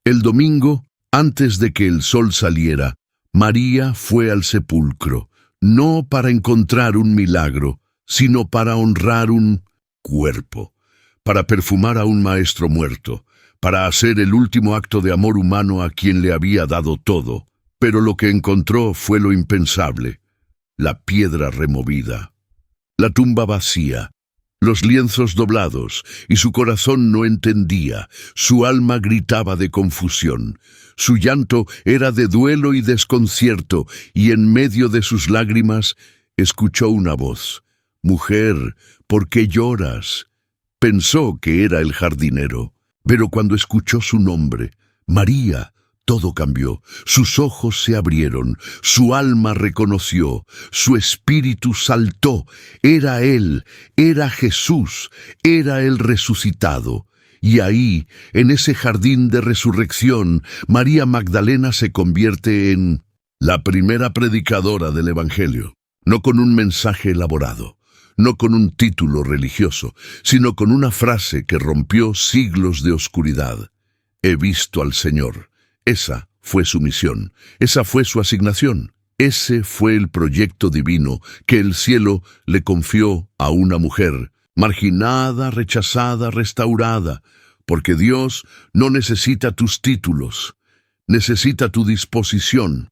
El domingo, antes de que el sol saliera, María fue al sepulcro, no para encontrar un milagro, sino para honrar un cuerpo, para perfumar a un maestro muerto, para hacer el último acto de amor humano a quien le había dado todo. Pero lo que encontró fue lo impensable, la piedra removida, la tumba vacía, los lienzos doblados, y su corazón no entendía, su alma gritaba de confusión. Su llanto era de duelo y desconcierto, y en medio de sus lágrimas escuchó una voz. «Mujer, ¿por qué lloras?». Pensó que era el jardinero, pero cuando escuchó su nombre, María, todo cambió. Sus ojos se abrieron, su alma reconoció, su espíritu saltó. Era Él, era Jesús, era el resucitado. Y ahí, en ese jardín de resurrección, María Magdalena se convierte en la primera predicadora del Evangelio, no con un mensaje elaborado, no con un título religioso, sino con una frase que rompió siglos de oscuridad. He visto al Señor. Esa fue su misión, esa fue su asignación, ese fue el proyecto divino que el cielo le confió a una mujer, marginada, rechazada, restaurada, porque Dios no necesita tus títulos, necesita tu disposición,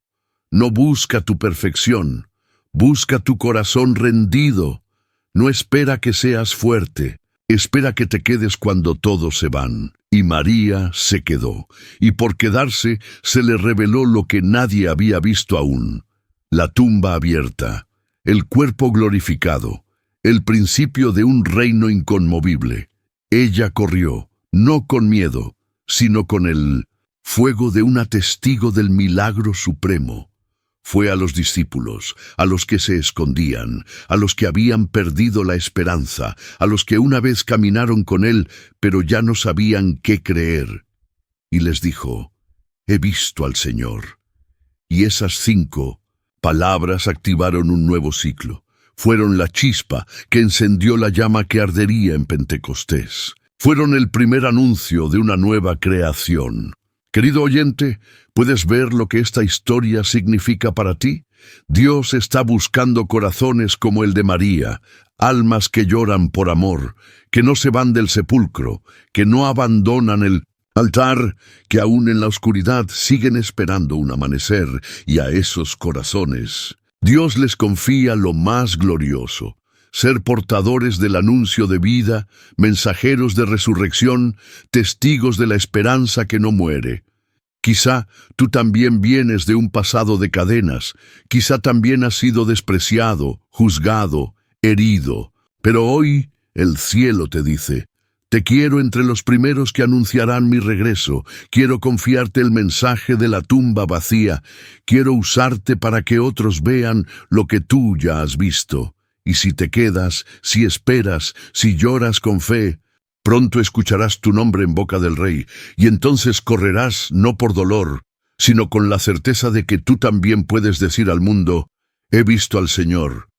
no busca tu perfección, busca tu corazón rendido, no espera que seas fuerte, espera que te quedes cuando todos se van. Y María se quedó, y por quedarse se le reveló lo que nadie había visto aún: la tumba abierta, el cuerpo glorificado, el principio de un reino inconmovible. Ella corrió, no con miedo, sino con el fuego de una testigo del milagro supremo. Fue a los discípulos, a los que se escondían, a los que habían perdido la esperanza, a los que una vez caminaron con Él, pero ya no sabían qué creer. Y les dijo: «He visto al Señor». Y esas 5 palabras activaron un nuevo ciclo. Fueron la chispa que encendió la llama que ardería en Pentecostés. Fueron el primer anuncio de una nueva creación. Querido oyente, ¿puedes ver lo que esta historia significa para ti? Dios está buscando corazones como el de María, almas que lloran por amor, que no se van del sepulcro, que no abandonan el altar, que aún en la oscuridad siguen esperando un amanecer, y a esos corazones Dios les confía lo más glorioso: ser portadores del anuncio de vida, mensajeros de resurrección, testigos de la esperanza que no muere. Quizá tú también vienes de un pasado de cadenas, quizá también has sido despreciado, juzgado, herido, pero hoy el cielo te dice: te quiero entre los primeros que anunciarán mi regreso, quiero confiarte el mensaje de la tumba vacía, quiero usarte para que otros vean lo que tú ya has visto. Y si te quedas, si esperas, si lloras con fe, pronto escucharás tu nombre en boca del Rey, y entonces correrás no por dolor, sino con la certeza de que tú también puedes decir al mundo: he visto al Señor.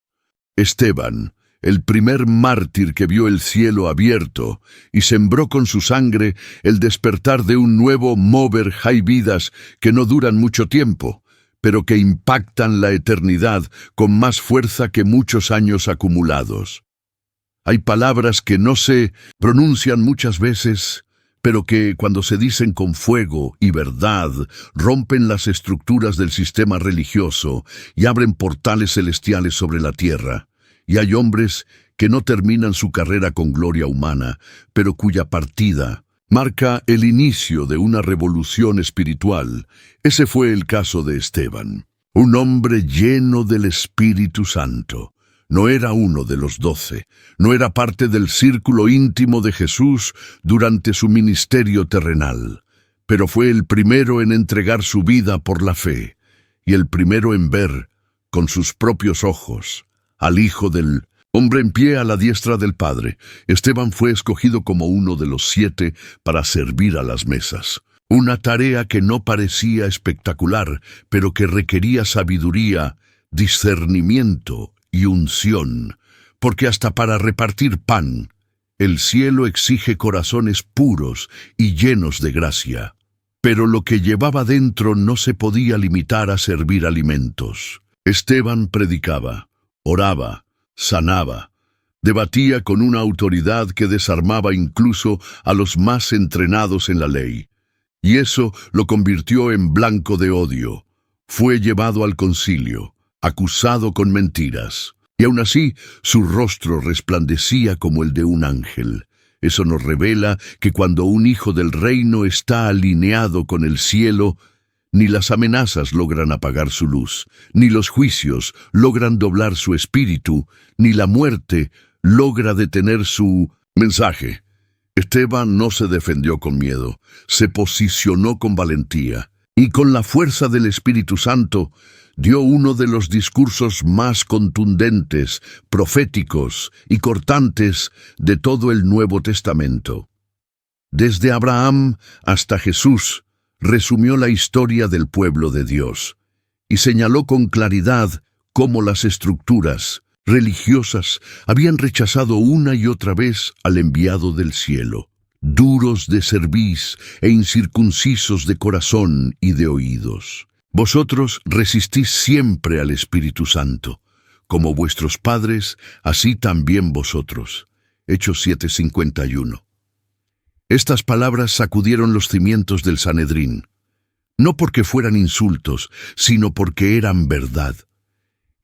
Esteban, el primer mártir que vio el cielo abierto y sembró con su sangre el despertar de un nuevo mover, hay vidas que no duran mucho tiempo, pero que impactan la eternidad con más fuerza que muchos años acumulados. Hay palabras que no se pronuncian muchas veces, pero que, cuando se dicen con fuego y verdad, rompen las estructuras del sistema religioso y abren portales celestiales sobre la tierra. Y hay hombres que no terminan su carrera con gloria humana, pero cuya partida marca el inicio de una revolución espiritual. Ese fue el caso de Esteban, un hombre lleno del Espíritu Santo. No era uno de los 12, no era parte del círculo íntimo de Jesús durante su ministerio terrenal, pero fue el primero en entregar su vida por la fe, y el primero en ver, con sus propios ojos, al Hijo del hombre en pie a la diestra del Padre. Esteban fue escogido como uno de los 7 para servir a las mesas. Una tarea que no parecía espectacular, pero que requería sabiduría, discernimiento y unción, porque hasta para repartir pan, el cielo exige corazones puros y llenos de gracia. Pero lo que llevaba dentro no se podía limitar a servir alimentos. Esteban predicaba, oraba, sanaba, debatía con una autoridad que desarmaba incluso a los más entrenados en la ley. Y eso lo convirtió en blanco de odio. Fue llevado al concilio, acusado con mentiras. Y aún así, su rostro resplandecía como el de un ángel. Eso nos revela que cuando un hijo del reino está alineado con el cielo, ni las amenazas logran apagar su luz, ni los juicios logran doblar su espíritu, ni la muerte logra detener su mensaje. Esteban no se defendió con miedo, se posicionó con valentía y con la fuerza del Espíritu Santo dio uno de los discursos más contundentes, proféticos y cortantes de todo el Nuevo Testamento. Desde Abraham hasta Jesús, resumió la historia del pueblo de Dios y señaló con claridad cómo las estructuras religiosas habían rechazado una y otra vez al enviado del cielo, duros de cerviz e incircuncisos de corazón y de oídos. Vosotros resistís siempre al Espíritu Santo, como vuestros padres, así también vosotros. Hechos 7:51. Estas palabras sacudieron los cimientos del Sanedrín, no porque fueran insultos, sino porque eran verdad.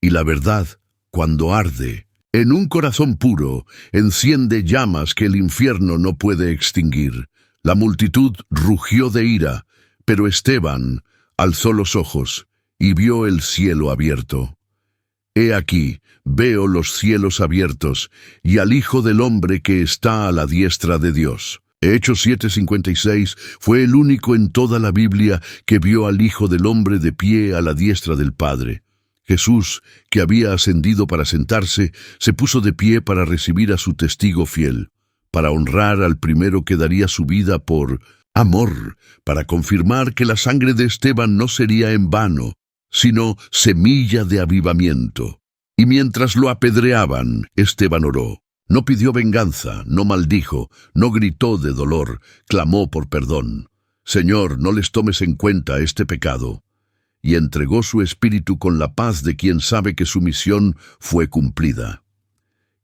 Y la verdad, cuando arde, en un corazón puro, enciende llamas que el infierno no puede extinguir. La multitud rugió de ira, pero Esteban alzó los ojos y vio el cielo abierto. He aquí, veo los cielos abiertos y al Hijo del Hombre que está a la diestra de Dios. Hechos 7:56 fue el único en toda la Biblia que vio al Hijo del Hombre de pie a la diestra del Padre. Jesús, que había ascendido para sentarse, se puso de pie para recibir a su testigo fiel, para honrar al primero que daría su vida por amor, para confirmar que la sangre de Esteban no sería en vano, sino semilla de avivamiento. Y mientras lo apedreaban, Esteban oró. No pidió venganza, no maldijo, no gritó de dolor, clamó por perdón. Señor, no les tomes en cuenta este pecado. Y entregó su espíritu con la paz de quien sabe que su misión fue cumplida.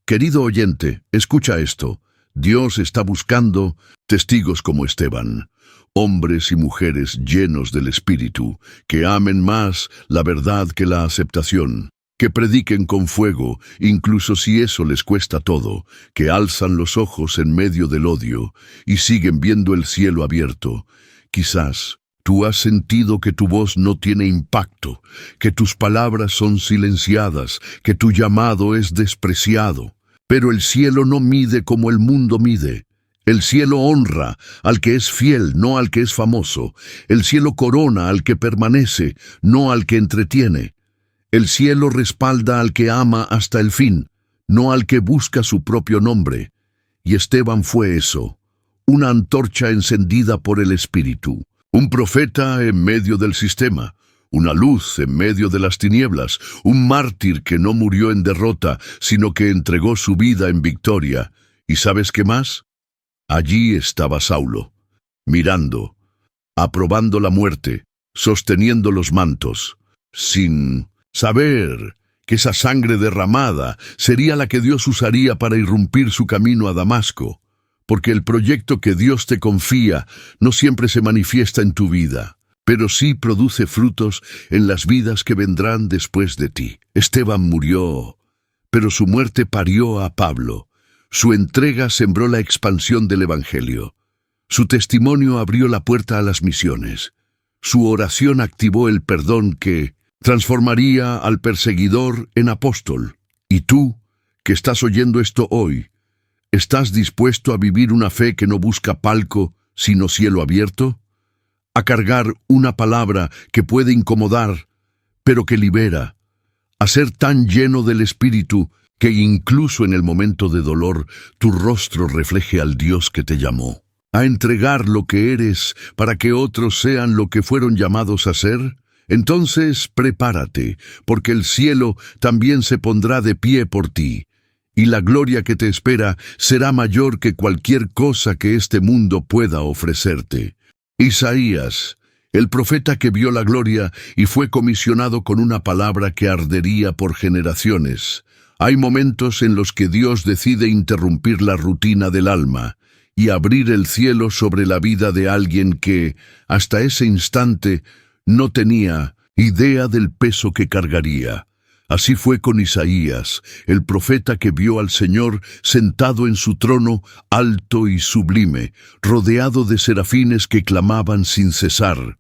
Querido oyente, escucha esto. Dios está buscando testigos como Esteban, hombres y mujeres llenos del Espíritu, que amen más la verdad que la aceptación, que prediquen con fuego, incluso si eso les cuesta todo, que alzan los ojos en medio del odio y siguen viendo el cielo abierto. Quizás tú has sentido que tu voz no tiene impacto, que tus palabras son silenciadas, que tu llamado es despreciado. Pero el cielo no mide como el mundo mide. El cielo honra al que es fiel, no al que es famoso. El cielo corona al que permanece, no al que entretiene. El cielo respalda al que ama hasta el fin, no al que busca su propio nombre. Y Esteban fue eso, una antorcha encendida por el Espíritu, un profeta en medio del sistema, una luz en medio de las tinieblas, un mártir que no murió en derrota, sino que entregó su vida en victoria. ¿Y sabes qué más? Allí estaba Saulo, mirando, aprobando la muerte, sosteniendo los mantos, sin saber que esa sangre derramada sería la que Dios usaría para irrumpir su camino a Damasco, porque el proyecto que Dios te confía no siempre se manifiesta en tu vida, pero sí produce frutos en las vidas que vendrán después de ti. Esteban murió, pero su muerte parió a Pablo. Su entrega sembró la expansión del Evangelio. Su testimonio abrió la puerta a las misiones. Su oración activó el perdón que transformaría al perseguidor en apóstol. Y tú, que estás oyendo esto hoy, ¿estás dispuesto a vivir una fe que no busca palco, sino cielo abierto? A cargar una palabra que puede incomodar, pero que libera, a ser tan lleno del Espíritu que incluso en el momento de dolor tu rostro refleje al Dios que te llamó, a entregar lo que eres para que otros sean lo que fueron llamados a ser. Entonces prepárate, porque el cielo también se pondrá de pie por ti, y la gloria que te espera será mayor que cualquier cosa que este mundo pueda ofrecerte. Isaías, el profeta que vio la gloria y fue comisionado con una palabra que ardería por generaciones. Hay momentos en los que Dios decide interrumpir la rutina del alma y abrir el cielo sobre la vida de alguien que, hasta ese instante, no tenía idea del peso que cargaría. Así fue con Isaías, el profeta que vio al Señor sentado en su trono alto y sublime, rodeado de serafines que clamaban sin cesar: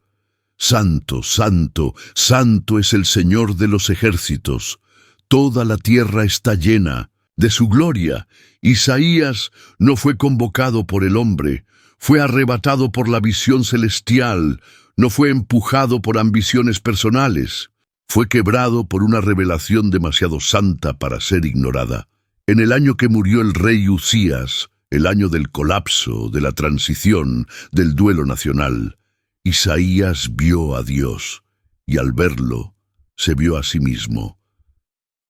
Santo, santo, santo es el Señor de los ejércitos. Toda la tierra está llena de su gloria. Isaías no fue convocado por el hombre, fue arrebatado por la visión celestial, no fue empujado por ambiciones personales. Fue quebrado por una revelación demasiado santa para ser ignorada. En el año que murió el rey Usías, el año del colapso, de la transición, del duelo nacional, Isaías vio a Dios, y al verlo, se vio a sí mismo.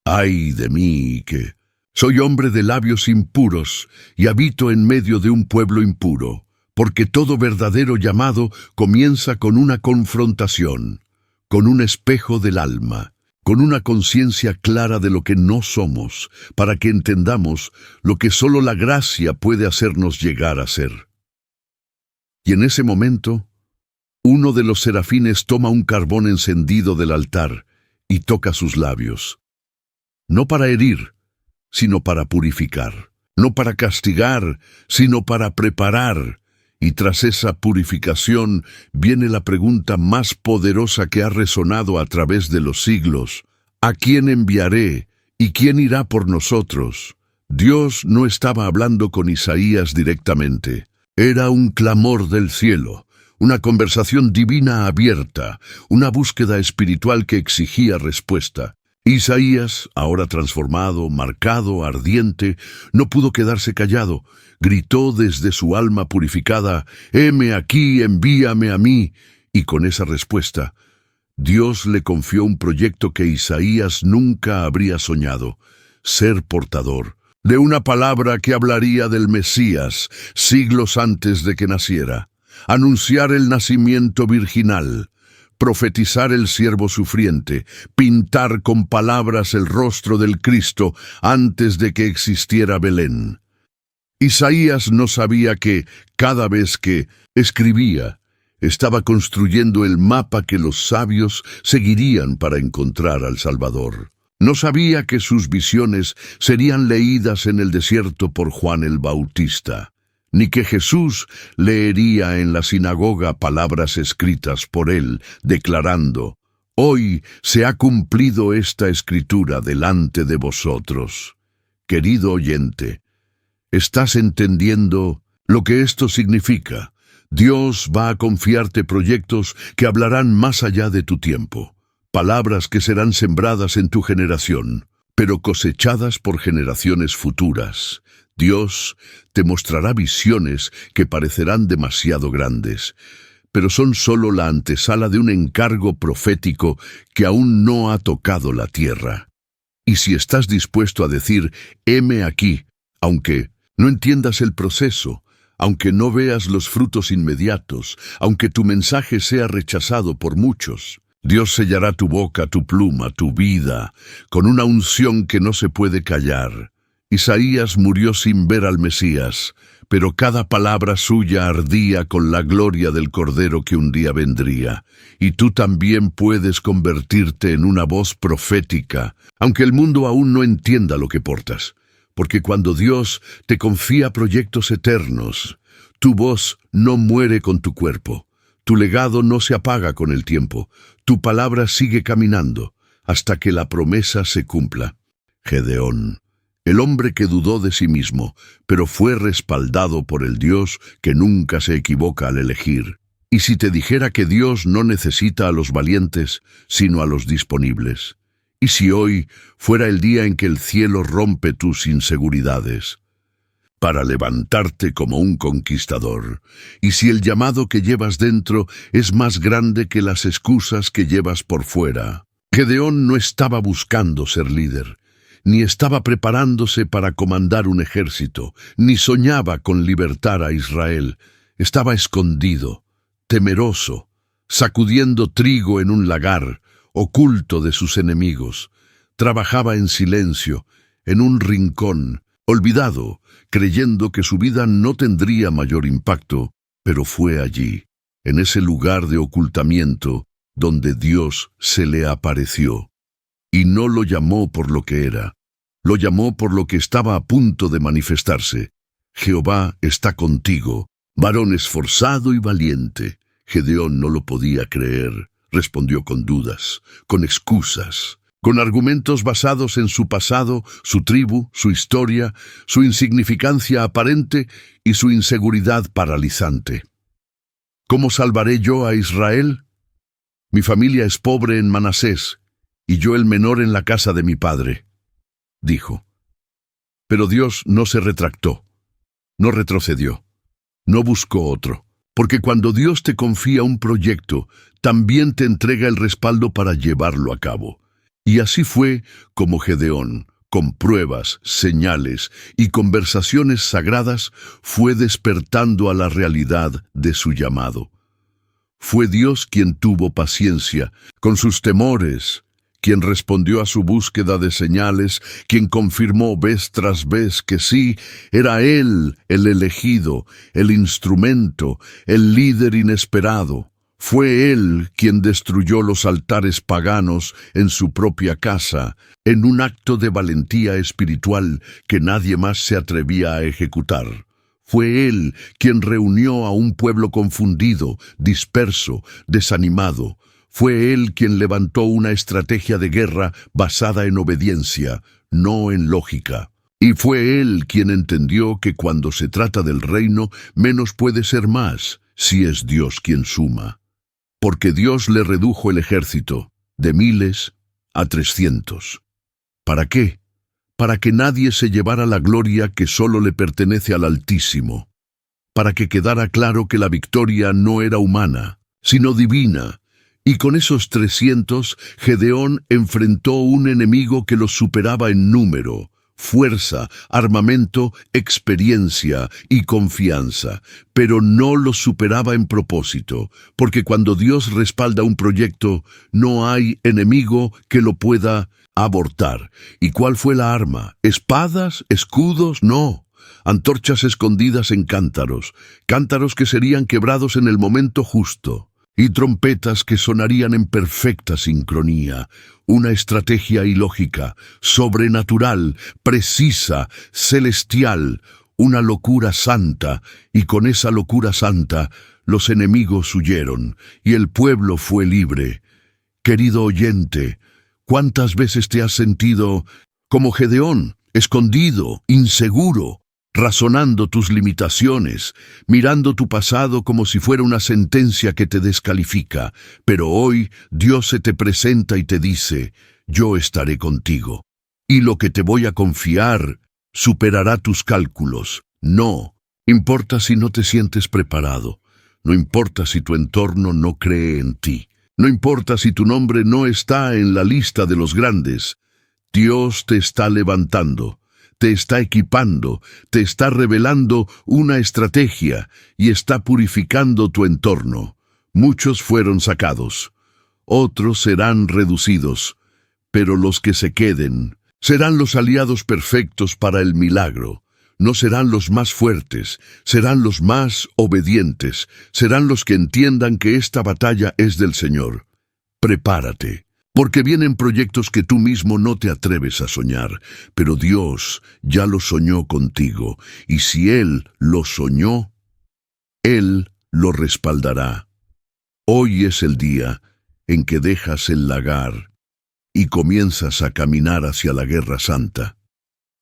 ¡Ay de mí, que soy hombre de labios impuros, y habito en medio de un pueblo impuro! Porque todo verdadero llamado comienza con una confrontación, con un espejo del alma, con una conciencia clara de lo que no somos, para que entendamos lo que solo la gracia puede hacernos llegar a ser. Y en ese momento, uno de los serafines toma un carbón encendido del altar y toca sus labios. No para herir, sino para purificar. No para castigar, sino para preparar. Y tras esa purificación viene la pregunta más poderosa que ha resonado a través de los siglos: ¿a quién enviaré? ¿Y quién irá por nosotros? Dios no estaba hablando con Isaías directamente. Era un clamor del cielo, una conversación divina abierta, una búsqueda espiritual que exigía respuesta. Isaías, ahora transformado, marcado, ardiente, no pudo quedarse callado. Gritó desde su alma purificada: «Heme aquí, envíame a mí». Y con esa respuesta, Dios le confió un proyecto que Isaías nunca habría soñado: ser portador de una palabra que hablaría del Mesías siglos antes de que naciera, anunciar el nacimiento virginal, profetizar el siervo sufriente, pintar con palabras el rostro del Cristo antes de que existiera Belén. Isaías no sabía que, cada vez que escribía, estaba construyendo el mapa que los sabios seguirían para encontrar al Salvador. No sabía que sus visiones serían leídas en el desierto por Juan el Bautista, ni que Jesús leería en la sinagoga palabras escritas por él, declarando: «Hoy se ha cumplido esta escritura delante de vosotros». Querido oyente, ¿estás entendiendo lo que esto significa? Dios va a confiarte proyectos que hablarán más allá de tu tiempo, palabras que serán sembradas en tu generación, pero cosechadas por generaciones futuras. Dios te mostrará visiones que parecerán demasiado grandes, pero son solo la antesala de un encargo profético que aún no ha tocado la tierra. Y si estás dispuesto a decir: «Heme aquí», aunque no entiendas el proceso, aunque no veas los frutos inmediatos, aunque tu mensaje sea rechazado por muchos, Dios sellará tu boca, tu pluma, tu vida, con una unción que no se puede callar. Isaías murió sin ver al Mesías, pero cada palabra suya ardía con la gloria del Cordero que un día vendría. Y tú también puedes convertirte en una voz profética, aunque el mundo aún no entienda lo que portas. Porque cuando Dios te confía proyectos eternos, tu voz no muere con tu cuerpo, tu legado no se apaga con el tiempo, tu palabra sigue caminando hasta que la promesa se cumpla. Gedeón, el hombre que dudó de sí mismo, pero fue respaldado por el Dios que nunca se equivoca al elegir. Y si te dijera que Dios no necesita a los valientes, sino a los disponibles. ¿Y si hoy fuera el día en que el cielo rompe tus inseguridades para levantarte como un conquistador? ¿Y si el llamado que llevas dentro es más grande que las excusas que llevas por fuera? Gedeón no estaba buscando ser líder, ni estaba preparándose para comandar un ejército, ni soñaba con libertar a Israel. Estaba escondido, temeroso, sacudiendo trigo en un lagar, oculto de sus enemigos. Trabajaba en silencio, en un rincón, olvidado, creyendo que su vida no tendría mayor impacto, pero fue allí, en ese lugar de ocultamiento, donde Dios se le apareció. Y no lo llamó por lo que era, lo llamó por lo que estaba a punto de manifestarse. Jehová está contigo, varón esforzado y valiente. Gedeón no lo podía creer. Respondió con dudas, con excusas, con argumentos basados en su pasado, su tribu, su historia, su insignificancia aparente y su inseguridad paralizante. ¿Cómo salvaré yo a Israel? Mi familia es pobre en Manasés, y yo el menor en la casa de mi padre, dijo. Pero Dios no se retractó, no retrocedió, no buscó otro. Porque cuando Dios te confía un proyecto, también te entrega el respaldo para llevarlo a cabo. Y así fue como Gedeón, con pruebas, señales y conversaciones sagradas, fue despertando a la realidad de su llamado. Fue Dios quien tuvo paciencia con sus temores, quien respondió a su búsqueda de señales, quien confirmó vez tras vez que sí, era Él el elegido, el instrumento, el líder inesperado. Fue Él quien destruyó los altares paganos en su propia casa, en un acto de valentía espiritual que nadie más se atrevía a ejecutar. Fue Él quien reunió a un pueblo confundido, disperso, desanimado. Fue Él quien levantó una estrategia de guerra basada en obediencia, no en lógica. Y fue Él quien entendió que cuando se trata del reino, menos puede ser más, si es Dios quien suma. Porque Dios le redujo el ejército, de 1000 a 300. ¿Para qué? Para que nadie se llevara la gloria que solo le pertenece al Altísimo. Para que quedara claro que la victoria no era humana, sino divina. Y con esos 300, Gedeón enfrentó un enemigo que los superaba en número, fuerza, armamento, experiencia y confianza, pero no los superaba en propósito, porque cuando Dios respalda un proyecto, no hay enemigo que lo pueda abortar. ¿Y cuál fue la arma? ¿Espadas? ¿Escudos? No. Antorchas escondidas en cántaros, cántaros que serían quebrados en el momento justo, y trompetas que sonarían en perfecta sincronía. Una estrategia ilógica, sobrenatural, precisa, celestial, una locura santa, y con esa locura santa los enemigos huyeron, y el pueblo fue libre. Querido oyente, ¿cuántas veces te has sentido como Gedeón, escondido, inseguro, razonando tus limitaciones, mirando tu pasado como si fuera una sentencia que te descalifica? Pero hoy Dios se te presenta y te dice: yo estaré contigo, y lo que te voy a confiar superará tus cálculos. No importa si no te sientes preparado, no importa si tu entorno no cree en ti, no importa si tu nombre no está en la lista de los grandes. Dios te está levantando, te está equipando, te está revelando una estrategia y está purificando tu entorno. Muchos fueron sacados, otros serán reducidos, pero los que se queden serán los aliados perfectos para el milagro. No serán los más fuertes, serán los más obedientes, serán los que entiendan que esta batalla es del Señor. Prepárate, porque vienen proyectos que tú mismo no te atreves a soñar, pero Dios ya lo soñó contigo, y si Él lo soñó, Él lo respaldará. Hoy es el día en que dejas el lagar y comienzas a caminar hacia la guerra santa.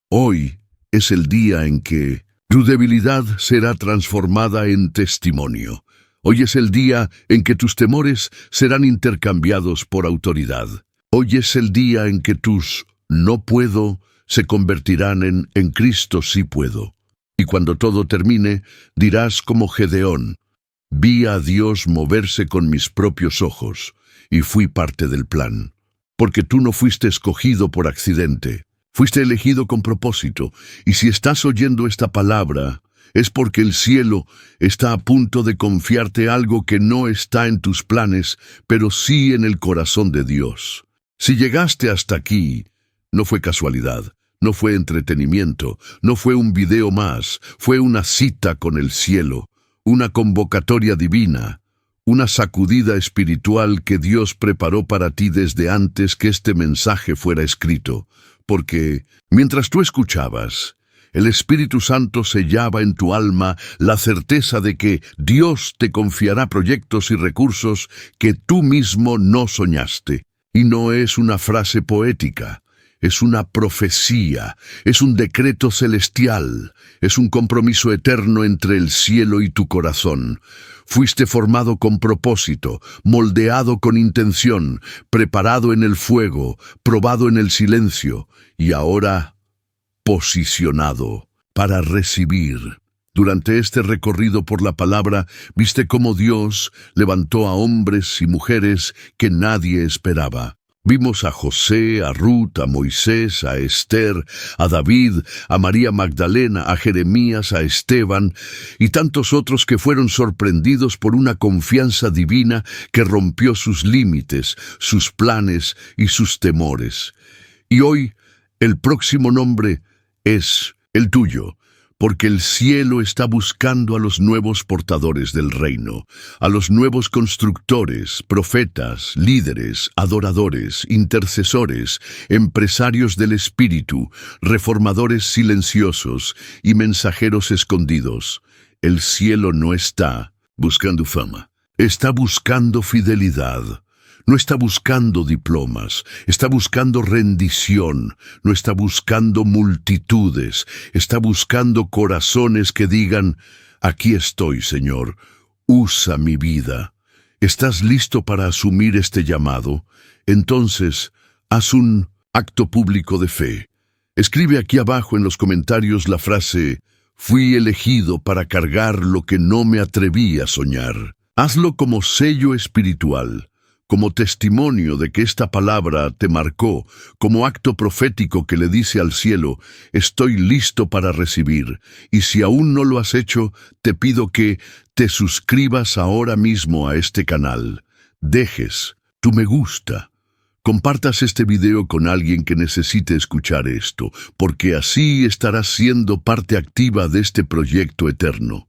Hoy es el día en que tu debilidad será transformada en testimonio. Hoy es el día en que tus temores serán intercambiados por autoridad. Hoy es el día en que tus no puedo se convertirán en Cristo sí puedo. Y cuando todo termine, dirás como Gedeón: vi a Dios moverse con mis propios ojos y fui parte del plan. Porque tú no fuiste escogido por accidente, fuiste elegido con propósito. Y si estás oyendo esta palabra, es porque el cielo está a punto de confiarte algo que no está en tus planes, pero sí en el corazón de Dios. Si llegaste hasta aquí, no fue casualidad, no fue entretenimiento, no fue un video más, fue una cita con el cielo, una convocatoria divina, una sacudida espiritual que Dios preparó para ti desde antes que este mensaje fuera escrito, porque mientras tú escuchabas, el Espíritu Santo sellaba en tu alma la certeza de que Dios te confiará proyectos y recursos que tú mismo no soñaste. Y no es una frase poética, es una profecía, es un decreto celestial, es un compromiso eterno entre el cielo y tu corazón. Fuiste formado con propósito, moldeado con intención, preparado en el fuego, probado en el silencio, y ahora posicionado para recibir. Durante este recorrido por la palabra, viste cómo Dios levantó a hombres y mujeres que nadie esperaba. Vimos a José, a Ruth, a Moisés, a Esther, a David, a María Magdalena, a Jeremías, a Esteban y tantos otros que fueron sorprendidos por una confianza divina que rompió sus límites, sus planes y sus temores. Y hoy, el próximo nombre es el tuyo, porque el cielo está buscando a los nuevos portadores del reino, a los nuevos constructores, profetas, líderes, adoradores, intercesores, empresarios del Espíritu, reformadores silenciosos y mensajeros escondidos. El cielo no está buscando fama, está buscando fidelidad. No está buscando diplomas, está buscando rendición, no está buscando multitudes, está buscando corazones que digan, aquí estoy, Señor, usa mi vida. ¿Estás listo para asumir este llamado? Entonces, haz un acto público de fe. Escribe aquí abajo en los comentarios la frase, fui elegido para cargar lo que no me atreví a soñar. Hazlo como sello espiritual, como testimonio de que esta palabra te marcó, como acto profético que le dice al cielo, estoy listo para recibir, y si aún no lo has hecho, te pido que te suscribas ahora mismo a este canal, dejes tu me gusta, compartas este video con alguien que necesite escuchar esto, porque así estarás siendo parte activa de este proyecto eterno.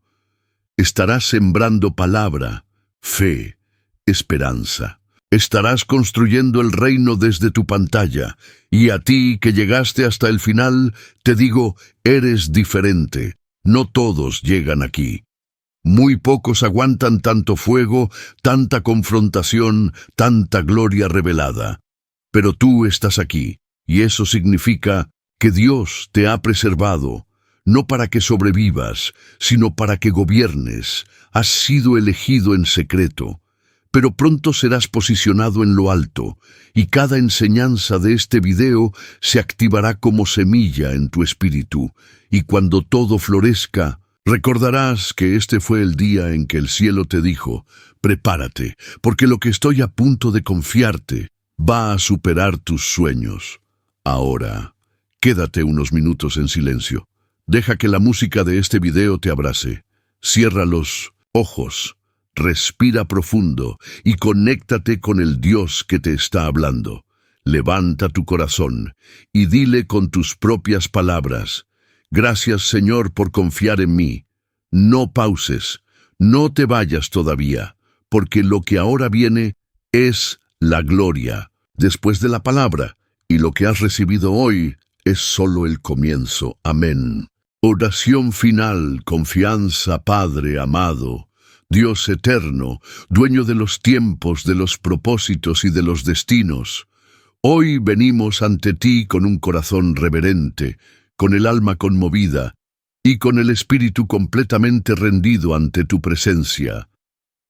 Estarás sembrando palabra, fe, esperanza. Estarás construyendo el reino desde tu pantalla, y a ti que llegaste hasta el final, te digo, eres diferente. No todos llegan aquí. Muy pocos aguantan tanto fuego, tanta confrontación, tanta gloria revelada. Pero tú estás aquí, y eso significa que Dios te ha preservado, no para que sobrevivas, sino para que gobiernes. Has sido elegido en secreto. Pero pronto serás posicionado en lo alto, y cada enseñanza de este video se activará como semilla en tu espíritu, y cuando todo florezca, recordarás que este fue el día en que el cielo te dijo, prepárate, porque lo que estoy a punto de confiarte va a superar tus sueños. Ahora, quédate unos minutos en silencio. Deja que la música de este video te abrace. Cierra los ojos. Respira profundo y conéctate con el Dios que te está hablando. Levanta tu corazón y dile con tus propias palabras, gracias Señor por confiar en mí. No pauses, no te vayas todavía, porque lo que ahora viene es la gloria, después de la palabra, y lo que has recibido hoy es solo el comienzo. Amén. Oración final, confianza, Padre amado. Dios eterno, dueño de los tiempos, de los propósitos y de los destinos, hoy venimos ante ti con un corazón reverente, con el alma conmovida y con el espíritu completamente rendido ante tu presencia,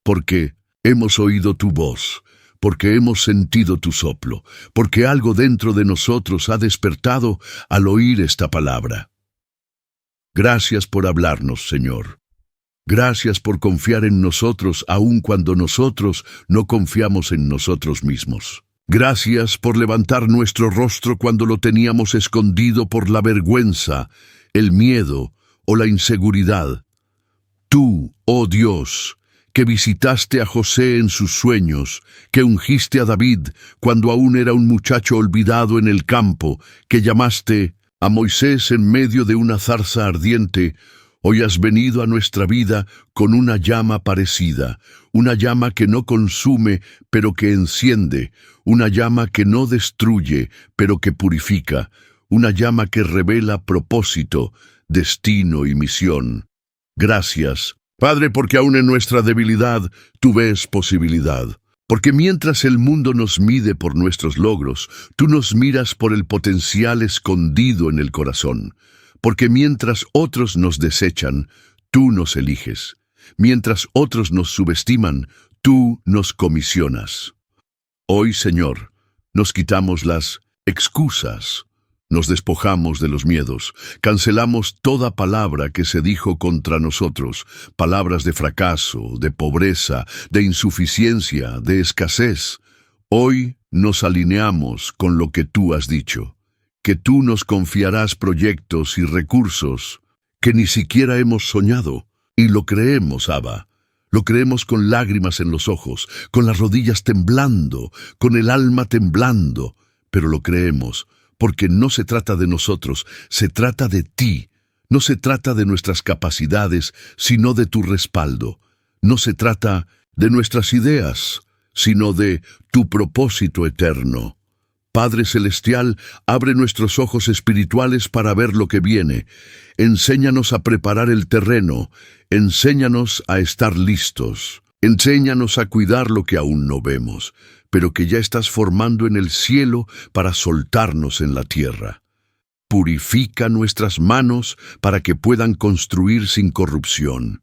porque hemos oído tu voz, porque hemos sentido tu soplo, porque algo dentro de nosotros ha despertado al oír esta palabra. Gracias por hablarnos, Señor. Gracias por confiar en nosotros aun cuando nosotros no confiamos en nosotros mismos. Gracias por levantar nuestro rostro cuando lo teníamos escondido por la vergüenza, el miedo o la inseguridad. Tú, oh Dios, que visitaste a José en sus sueños, que ungiste a David cuando aún era un muchacho olvidado en el campo, que llamaste a Moisés en medio de una zarza ardiente, Hoy has venido a nuestra vida con una llama parecida, una llama que no consume, pero que enciende, una llama que no destruye, pero que purifica, una llama que revela propósito, destino y misión. Gracias, Padre, porque aún en nuestra debilidad tú ves posibilidad. Porque mientras el mundo nos mide por nuestros logros, tú nos miras por el potencial escondido en el corazón. Porque mientras otros nos desechan, tú nos eliges. Mientras otros nos subestiman, tú nos comisionas. Hoy, Señor, nos quitamos las excusas, nos despojamos de los miedos, cancelamos toda palabra que se dijo contra nosotros, palabras de fracaso, de pobreza, de insuficiencia, de escasez. Hoy nos alineamos con lo que tú has dicho, que tú nos confiarás proyectos y recursos que ni siquiera hemos soñado, y lo creemos, Abba. Lo creemos con lágrimas en los ojos, con las rodillas temblando, con el alma temblando, pero lo creemos, porque no se trata de nosotros, se trata de ti. No se trata de nuestras capacidades, sino de tu respaldo. No se trata de nuestras ideas, sino de tu propósito eterno. Padre Celestial, abre nuestros ojos espirituales para ver lo que viene. Enséñanos a preparar el terreno. Enséñanos a estar listos. Enséñanos a cuidar lo que aún no vemos, pero que ya estás formando en el cielo para soltarnos en la tierra. Purifica nuestras manos para que puedan construir sin corrupción.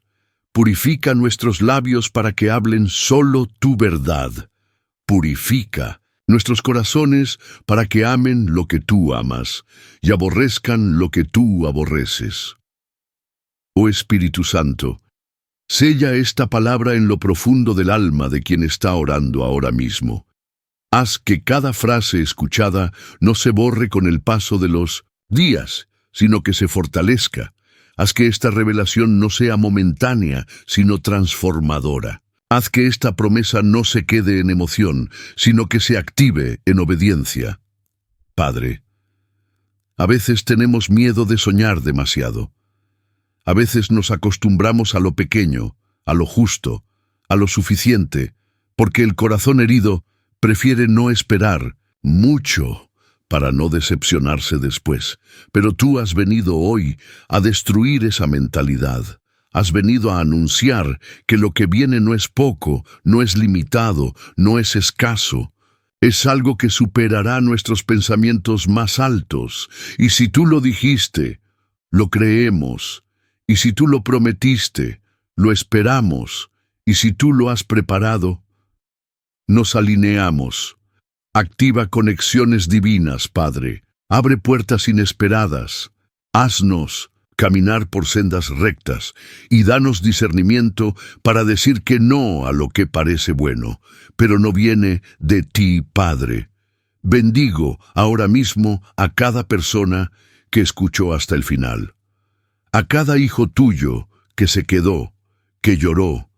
Purifica nuestros labios para que hablen solo tu verdad. Purifica nuestros corazones para que amen lo que tú amas y aborrezcan lo que tú aborreces. Oh Espíritu Santo, sella esta palabra en lo profundo del alma de quien está orando ahora mismo. Haz que cada frase escuchada no se borre con el paso de los días, sino que se fortalezca. Haz que esta revelación no sea momentánea, sino transformadora. Haz que esta promesa no se quede en emoción, sino que se active en obediencia. Padre, a veces tenemos miedo de soñar demasiado. A veces nos acostumbramos a lo pequeño, a lo justo, a lo suficiente, porque el corazón herido prefiere no esperar mucho para no decepcionarse después. Pero tú has venido hoy a destruir esa mentalidad. Has venido a anunciar que lo que viene no es poco, no es limitado, no es escaso. Es algo que superará nuestros pensamientos más altos. Y si tú lo dijiste, lo creemos. Y si tú lo prometiste, lo esperamos. Y si tú lo has preparado, nos alineamos. Activa conexiones divinas, Padre. Abre puertas inesperadas. Haznos caminar por sendas rectas y danos discernimiento para decir que no a lo que parece bueno, pero no viene de ti, Padre. Bendigo ahora mismo a cada persona que escuchó hasta el final, a cada hijo tuyo que se quedó, que lloró,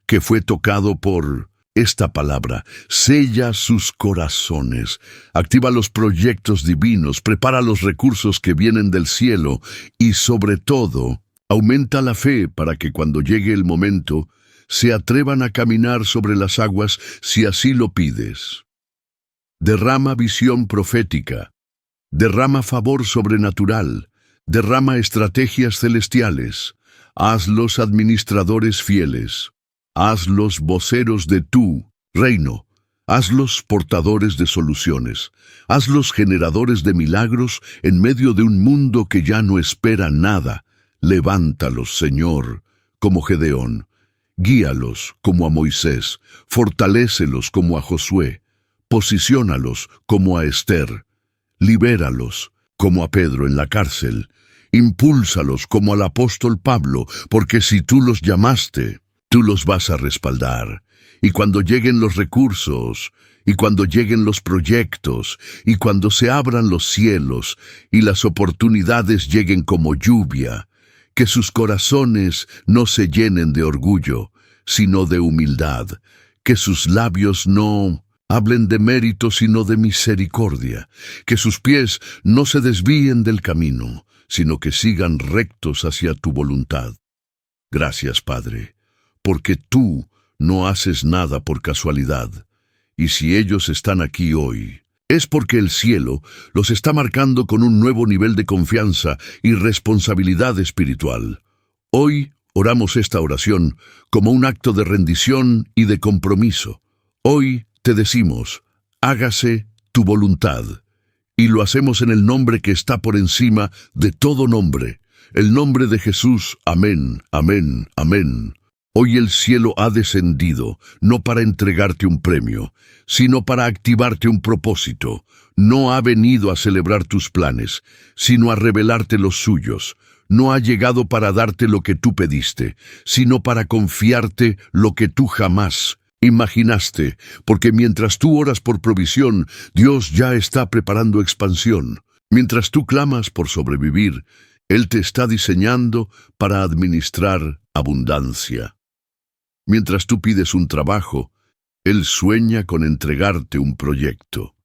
que fue tocado por esta palabra. Sella sus corazones, activa los proyectos divinos, prepara los recursos que vienen del cielo y, sobre todo, aumenta la fe para que cuando llegue el momento se atrevan a caminar sobre las aguas si así lo pides. Derrama visión profética, derrama favor sobrenatural, derrama estrategias celestiales, hazlos administradores fieles. Hazlos voceros de tu reino, hazlos portadores de soluciones, hazlos generadores de milagros en medio de un mundo que ya no espera nada. Levántalos, Señor, como Gedeón, guíalos como a Moisés, fortalécelos como a Josué, posiciónalos como a Esther, libéralos como a Pedro en la cárcel, impúlsalos como al apóstol Pablo, porque si tú los llamaste, tú los vas a respaldar. Y cuando lleguen los recursos, y cuando lleguen los proyectos, y cuando se abran los cielos, y las oportunidades lleguen como lluvia, que sus corazones no se llenen de orgullo, sino de humildad, que sus labios no hablen de mérito, sino de misericordia, que sus pies no se desvíen del camino, sino que sigan rectos hacia tu voluntad. Gracias, Padre, porque tú no haces nada por casualidad. Y si ellos están aquí hoy, es porque el cielo los está marcando con un nuevo nivel de confianza y responsabilidad espiritual. Hoy oramos esta oración como un acto de rendición y de compromiso. Hoy te decimos, hágase tu voluntad. Y lo hacemos en el nombre que está por encima de todo nombre, el nombre de Jesús. Amén, amén, amén. Hoy el cielo ha descendido, no para entregarte un premio, sino para activarte un propósito. No ha venido a celebrar tus planes, sino a revelarte los suyos. No ha llegado para darte lo que tú pediste, sino para confiarte lo que tú jamás imaginaste, porque mientras tú oras por provisión, Dios ya está preparando expansión. Mientras tú clamas por sobrevivir, Él te está diseñando para administrar abundancia. Mientras tú pides un trabajo, Él sueña con entregarte un proyecto.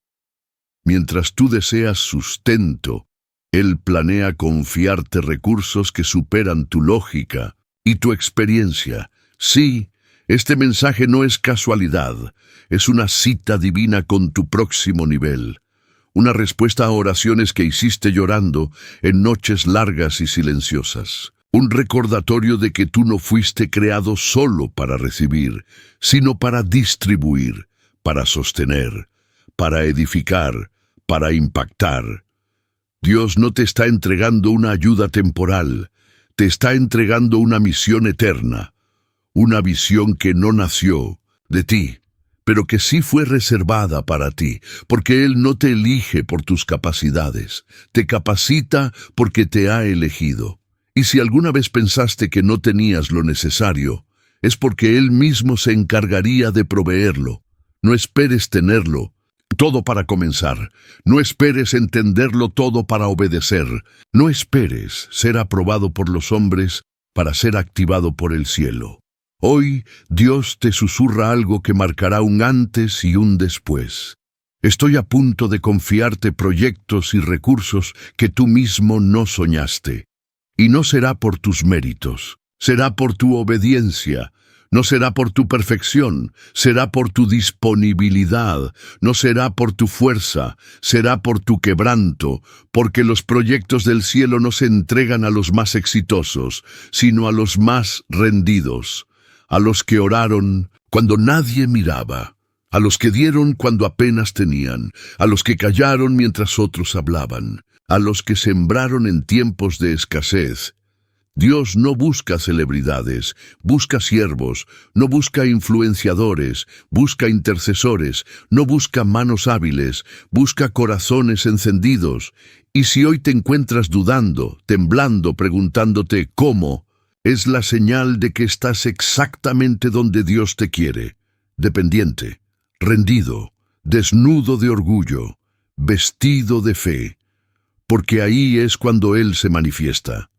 Mientras tú deseas sustento, Él planea confiarte recursos que superan tu lógica y tu experiencia. Sí, este mensaje no es casualidad, es una cita divina con tu próximo nivel. Una respuesta a oraciones que hiciste llorando en noches largas y silenciosas. Un recordatorio de que tú no fuiste creado solo para recibir, sino para distribuir, para sostener, para edificar, para impactar. Dios no te está entregando una ayuda temporal, te está entregando una misión eterna, una visión que no nació de ti, pero que sí fue reservada para ti, porque Él no te elige por tus capacidades, te capacita porque te ha elegido. Y si alguna vez pensaste que no tenías lo necesario, es porque Él mismo se encargaría de proveerlo. No esperes tenerlo todo para comenzar. No esperes entenderlo todo para obedecer. No esperes ser aprobado por los hombres para ser activado por el cielo. Hoy Dios te susurra algo que marcará un antes y un después. Estoy a punto de confiarte proyectos y recursos que tú mismo no soñaste. Y no será por tus méritos, será por tu obediencia. No será por tu perfección, será por tu disponibilidad. No será por tu fuerza, será por tu quebranto, porque los proyectos del cielo no se entregan a los más exitosos, sino a los más rendidos, a los que oraron cuando nadie miraba, a los que dieron cuando apenas tenían, a los que callaron mientras otros hablaban, a los que sembraron en tiempos de escasez. Dios no busca celebridades, busca siervos, no busca influenciadores, busca intercesores, no busca manos hábiles, busca corazones encendidos. Y si hoy te encuentras dudando, temblando, preguntándote ¿cómo?, es la señal de que estás exactamente donde Dios te quiere, dependiente, rendido, desnudo de orgullo, vestido de fe, porque ahí es cuando Él se manifiesta.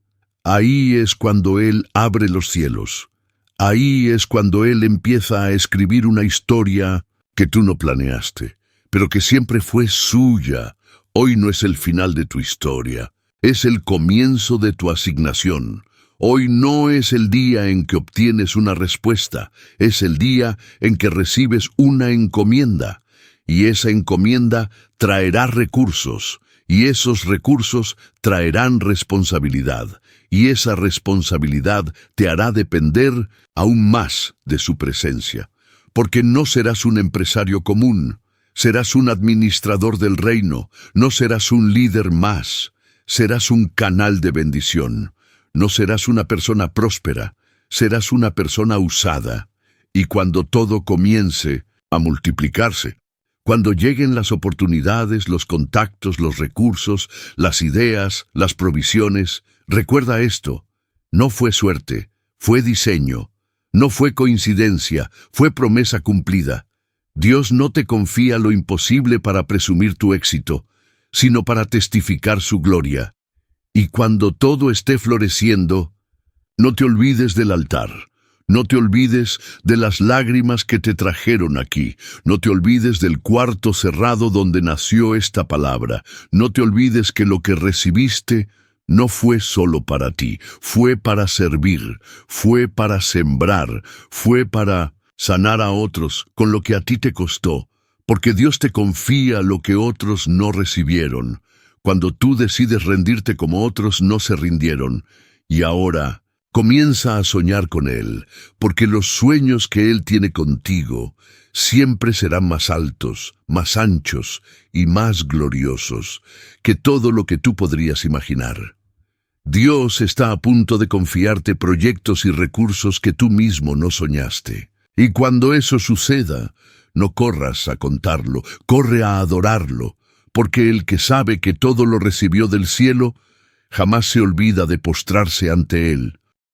Ahí es cuando Él abre los cielos. Ahí es cuando Él empieza a escribir una historia que tú no planeaste, pero que siempre fue suya. Hoy no es el final de tu historia, es el comienzo de tu asignación. Hoy no es el día en que obtienes una respuesta, es el día en que recibes una encomienda. Y esa encomienda traerá recursos, y esos recursos traerán responsabilidad. Y esa responsabilidad te hará depender aún más de su presencia, porque no serás un empresario común, serás un administrador del reino, no serás un líder más, serás un canal de bendición, no serás una persona próspera, serás una persona usada, y cuando todo comience a multiplicarse, cuando lleguen las oportunidades, los contactos, los recursos, las ideas, las provisiones, recuerda esto, no fue suerte, fue diseño, no fue coincidencia, fue promesa cumplida. Dios no te confía lo imposible para presumir tu éxito, sino para testificar su gloria. Y cuando todo esté floreciendo, no te olvides del altar. No te olvides de las lágrimas que te trajeron aquí. No te olvides del cuarto cerrado donde nació esta palabra. No te olvides que lo que recibiste no fue solo para ti, fue para servir, fue para sembrar, fue para sanar a otros con lo que a ti te costó, porque Dios te confía lo que otros no recibieron, cuando tú decides rendirte como otros no se rindieron, y ahora comienza a soñar con Él, porque los sueños que Él tiene contigo siempre serán más altos, más anchos y más gloriosos que todo lo que tú podrías imaginar. Dios está a punto de confiarte proyectos y recursos que tú mismo no soñaste. Y cuando eso suceda, no corras a contarlo, corre a adorarlo, porque el que sabe que todo lo recibió del cielo, jamás se olvida de postrarse ante Él,